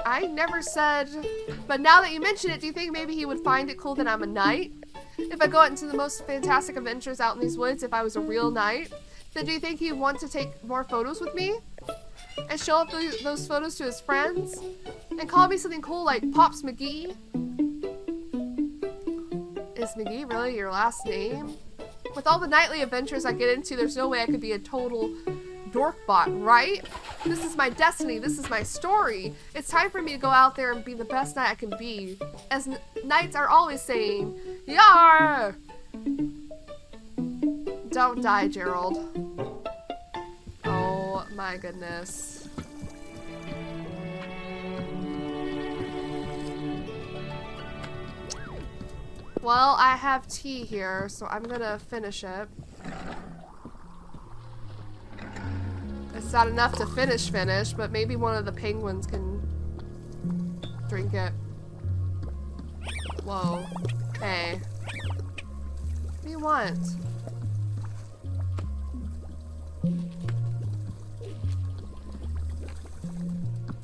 I never said, but now that you mention it, do you think maybe he would find it cool that I'm a knight? If I go out into the most fantastic adventures out in these woods, if I was a real knight, then do you think he'd want to take more photos with me? And show up those photos to his friends? And call me something cool like Pops McGee? Is McGee really your last name? With all the nightly adventures I get into, there's no way I could be a total dorkbot, right? This is my destiny. This is my story. It's time for me to go out there and be the best knight I can be. As knights are always saying, Yar! Don't die, Gerald. Oh my goodness. Well, I have tea here, so I'm gonna finish it. It's not enough to finish, but maybe one of the penguins can drink it. Whoa. Hey. What do you want?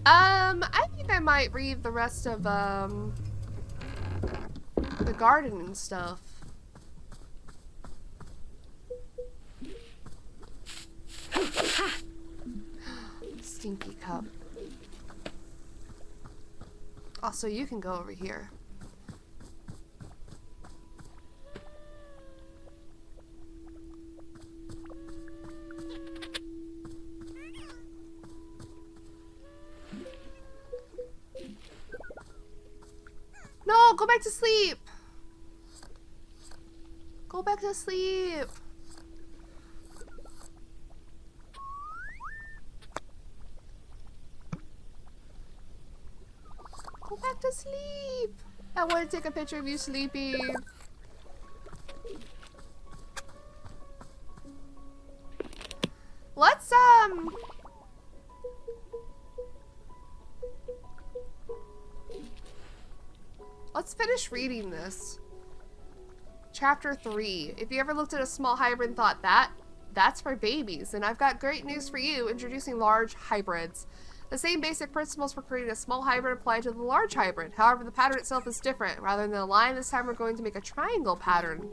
I think I might read the rest of, the garden and stuff. Stinky cup. Also, you can go over here. No, go back to sleep. Go back to sleep. Go back to sleep. I want to take a picture of you sleeping. Let's finish reading this. Chapter 3. If you ever looked at a small hybrid and thought that's for babies, then I've got great news for you, introducing large hybrids. The same basic principles for creating a small hybrid apply to the large hybrid. However, the pattern itself is different. Rather than a line, this time we're going to make a triangle pattern.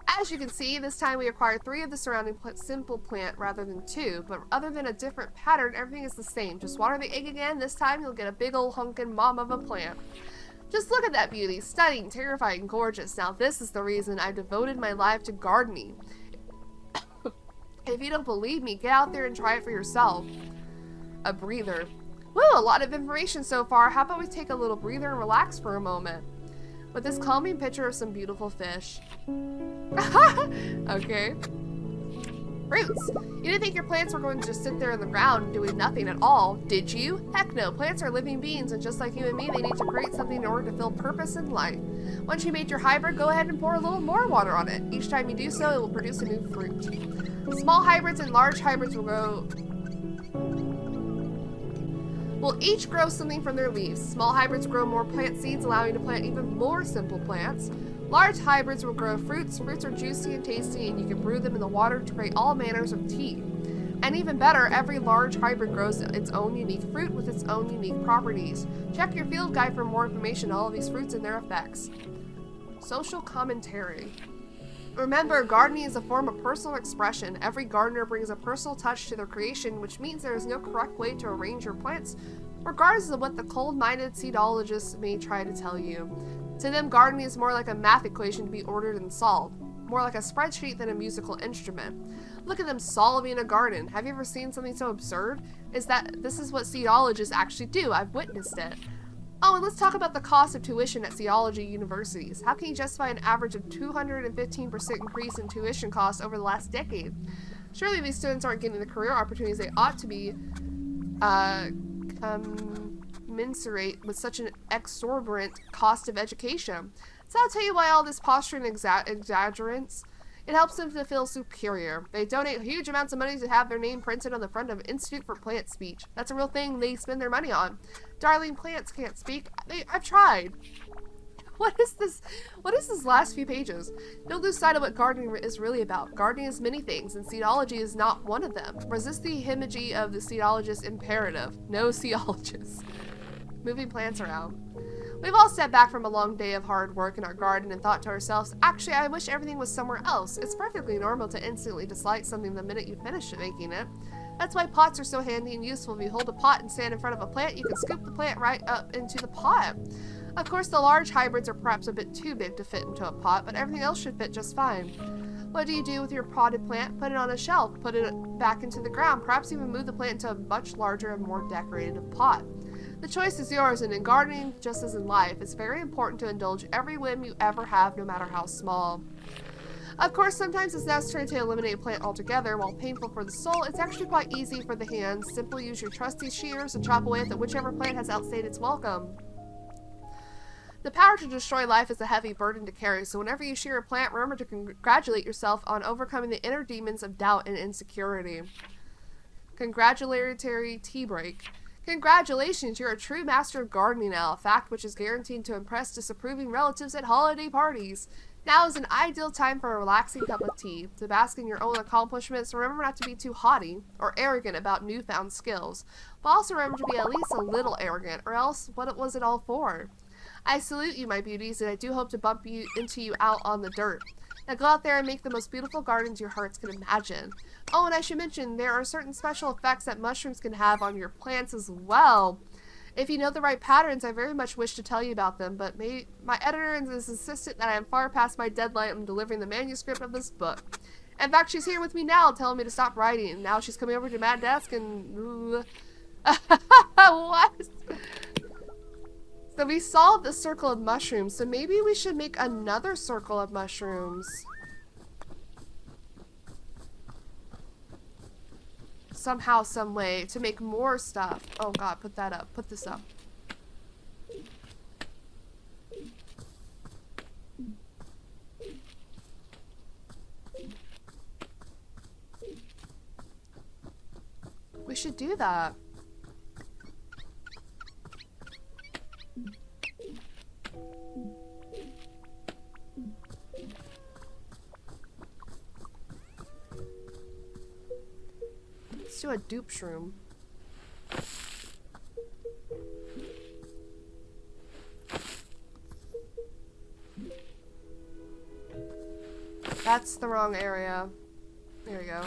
As you can see, this time we acquired 3 of the surrounding simple plant rather than 2, but other than a different pattern, everything is the same. Just water the egg again. This time you'll get a big ol' hunkin' mom of a plant. Just look at that beauty. Stunning, terrifying, gorgeous. Now this is the reason I've devoted my life to gardening. If you don't believe me, get out there and try it for yourself. A breather. Woo, a lot of information so far. How about we take a little breather and relax for a moment? With this calming picture of some beautiful fish. Okay. Fruits. You didn't think your plants were going to just sit there in the ground doing nothing at all, did you? Heck no. Plants are living beings, and just like you and me, they need to create something in order to feel purpose and light. Once you made your hybrid, go ahead and pour a little more water on it. Each time you do so, it will produce a new fruit. Small hybrids and large hybrids will each grow something from their leaves. Small hybrids grow more plant seeds, allowing you to plant even more simple plants. Large hybrids will grow fruits. Fruits are juicy and tasty, and you can brew them in the water to create all manners of tea. And even better, every large hybrid grows its own unique fruit with its own unique properties. Check your field guide for more information on all of these fruits and their effects. Social commentary. Remember, gardening is a form of personal expression. Every gardener brings a personal touch to their creation, which means there is no correct way to arrange your plants, regardless of what the cold-minded seedologists may try to tell you. To them, gardening is more like a math equation to be ordered and solved. More like a spreadsheet than a musical instrument. Look at them solving a garden. Have you ever seen something so absurd? This is what seedologists actually do. I've witnessed it. Oh, and let's talk about the cost of tuition at seedology universities. How can you justify an average of 215% increase in tuition costs over the last decade? Surely these students aren't getting the career opportunities they ought to be commensurate with such an exorbitant cost of education. So I'll tell you why all this posturing exaggerance. It helps them to feel superior. They donate huge amounts of money to have their name printed on the front of Institute for Plant Speech. That's a real thing they spend their money on. Darling, plants can't speak. I've tried. What is this? What is this last few pages? Don't lose sight of what gardening is really about. Gardening is many things, and seedology is not one of them. Resist the imagery of the seedologist imperative. No seedologist. Moving plants around. We've all stepped back from a long day of hard work in our garden and thought to ourselves, actually, I wish everything was somewhere else. It's perfectly normal to instantly dislike something the minute you finish making it. That's why pots are so handy and useful. If you hold a pot and stand in front of a plant, you can scoop the plant right up into the pot. Of course, the large hybrids are perhaps a bit too big to fit into a pot, but everything else should fit just fine. What do you do with your potted plant? Put it on a shelf, put it back into the ground, perhaps even move the plant into a much larger and more decorated pot. The choice is yours, and in gardening, just as in life, it's very important to indulge every whim you ever have, no matter how small. Of course, sometimes it's necessary to eliminate a plant altogether. While painful for the soul, it's actually quite easy for the hands. Simply use your trusty shears and chop away at whichever plant has outstayed its welcome. The power to destroy life is a heavy burden to carry, so whenever you shear a plant, remember to congratulate yourself on overcoming the inner demons of doubt and insecurity. Congratulatory tea break. Congratulations, you're a true master of gardening now, a fact which is guaranteed to impress disapproving relatives at holiday parties. Now is an ideal time for a relaxing cup of tea. To bask in your own accomplishments, remember not to be too haughty or arrogant about newfound skills, but also remember to be at least a little arrogant, or else what was it all for? I salute you, my beauties, and I do hope to bump into you out on the dirt. Now go out there and make the most beautiful gardens your hearts can imagine. Oh, and I should mention, there are certain special effects that mushrooms can have on your plants as well. If you know the right patterns, I very much wish to tell you about them, but my editor is insistent that I am far past my deadline on delivering the manuscript of this book. In fact, she's here with me now telling me to stop writing, and now she's coming over to my desk and... What? So we solved the circle of mushrooms, so maybe we should make another circle of mushrooms. Somehow, some way, to make more stuff. Oh god, put that up. Put this up. We should do that. Let's do a dupe shroom. That's the wrong area. There we go.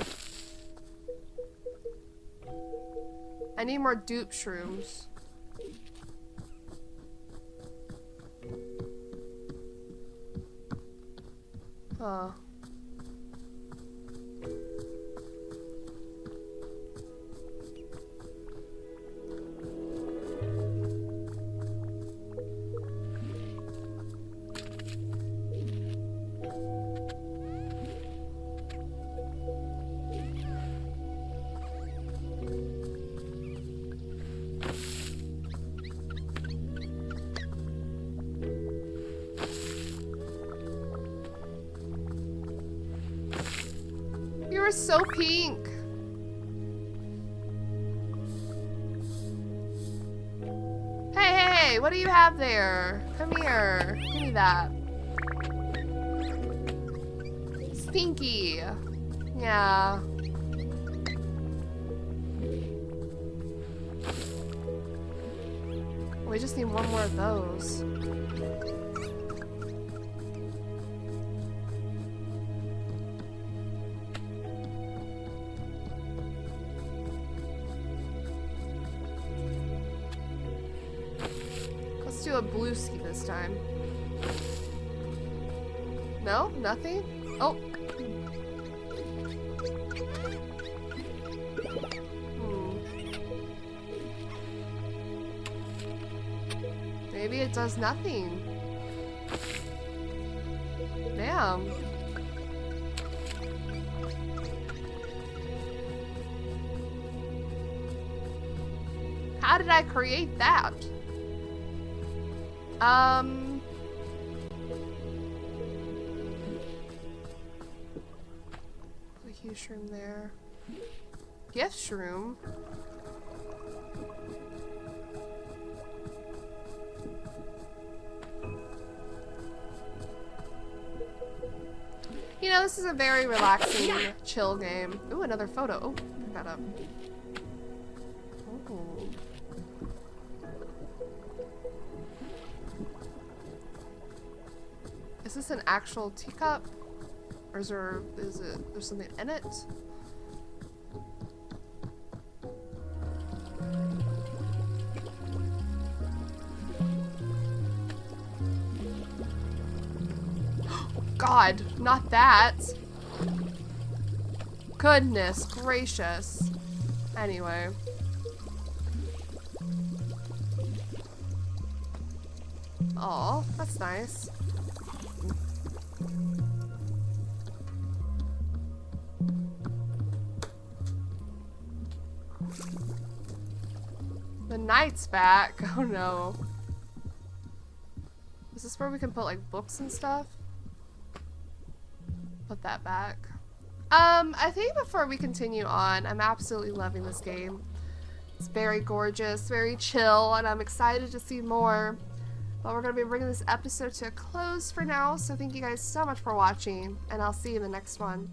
I need more dupe shrooms. Huh. You're so pink. Hey, what do you have there? Come here. Give me that. Stinky. Yeah. We just need one more of those. Let's do a blue ski this time. No? Nothing? Oh. Maybe it does nothing. Damn. How did I create that? The huge room there. Gift room. You know, this is a very relaxing, chill game. Ooh, another photo. Oh, I got up. Oh. Is this an actual teacup? Or there's something in it? God, not that. Goodness gracious. Anyway. Oh, that's nice. The knight's back. Oh no. Is this where we can put like books and stuff? Put that back. I think before we continue on, I'm absolutely loving this game. It's very gorgeous, very chill, and I'm excited to see more. But we're going to be bringing this episode to a close for now, so thank you guys so much for watching, and I'll see you in the next one.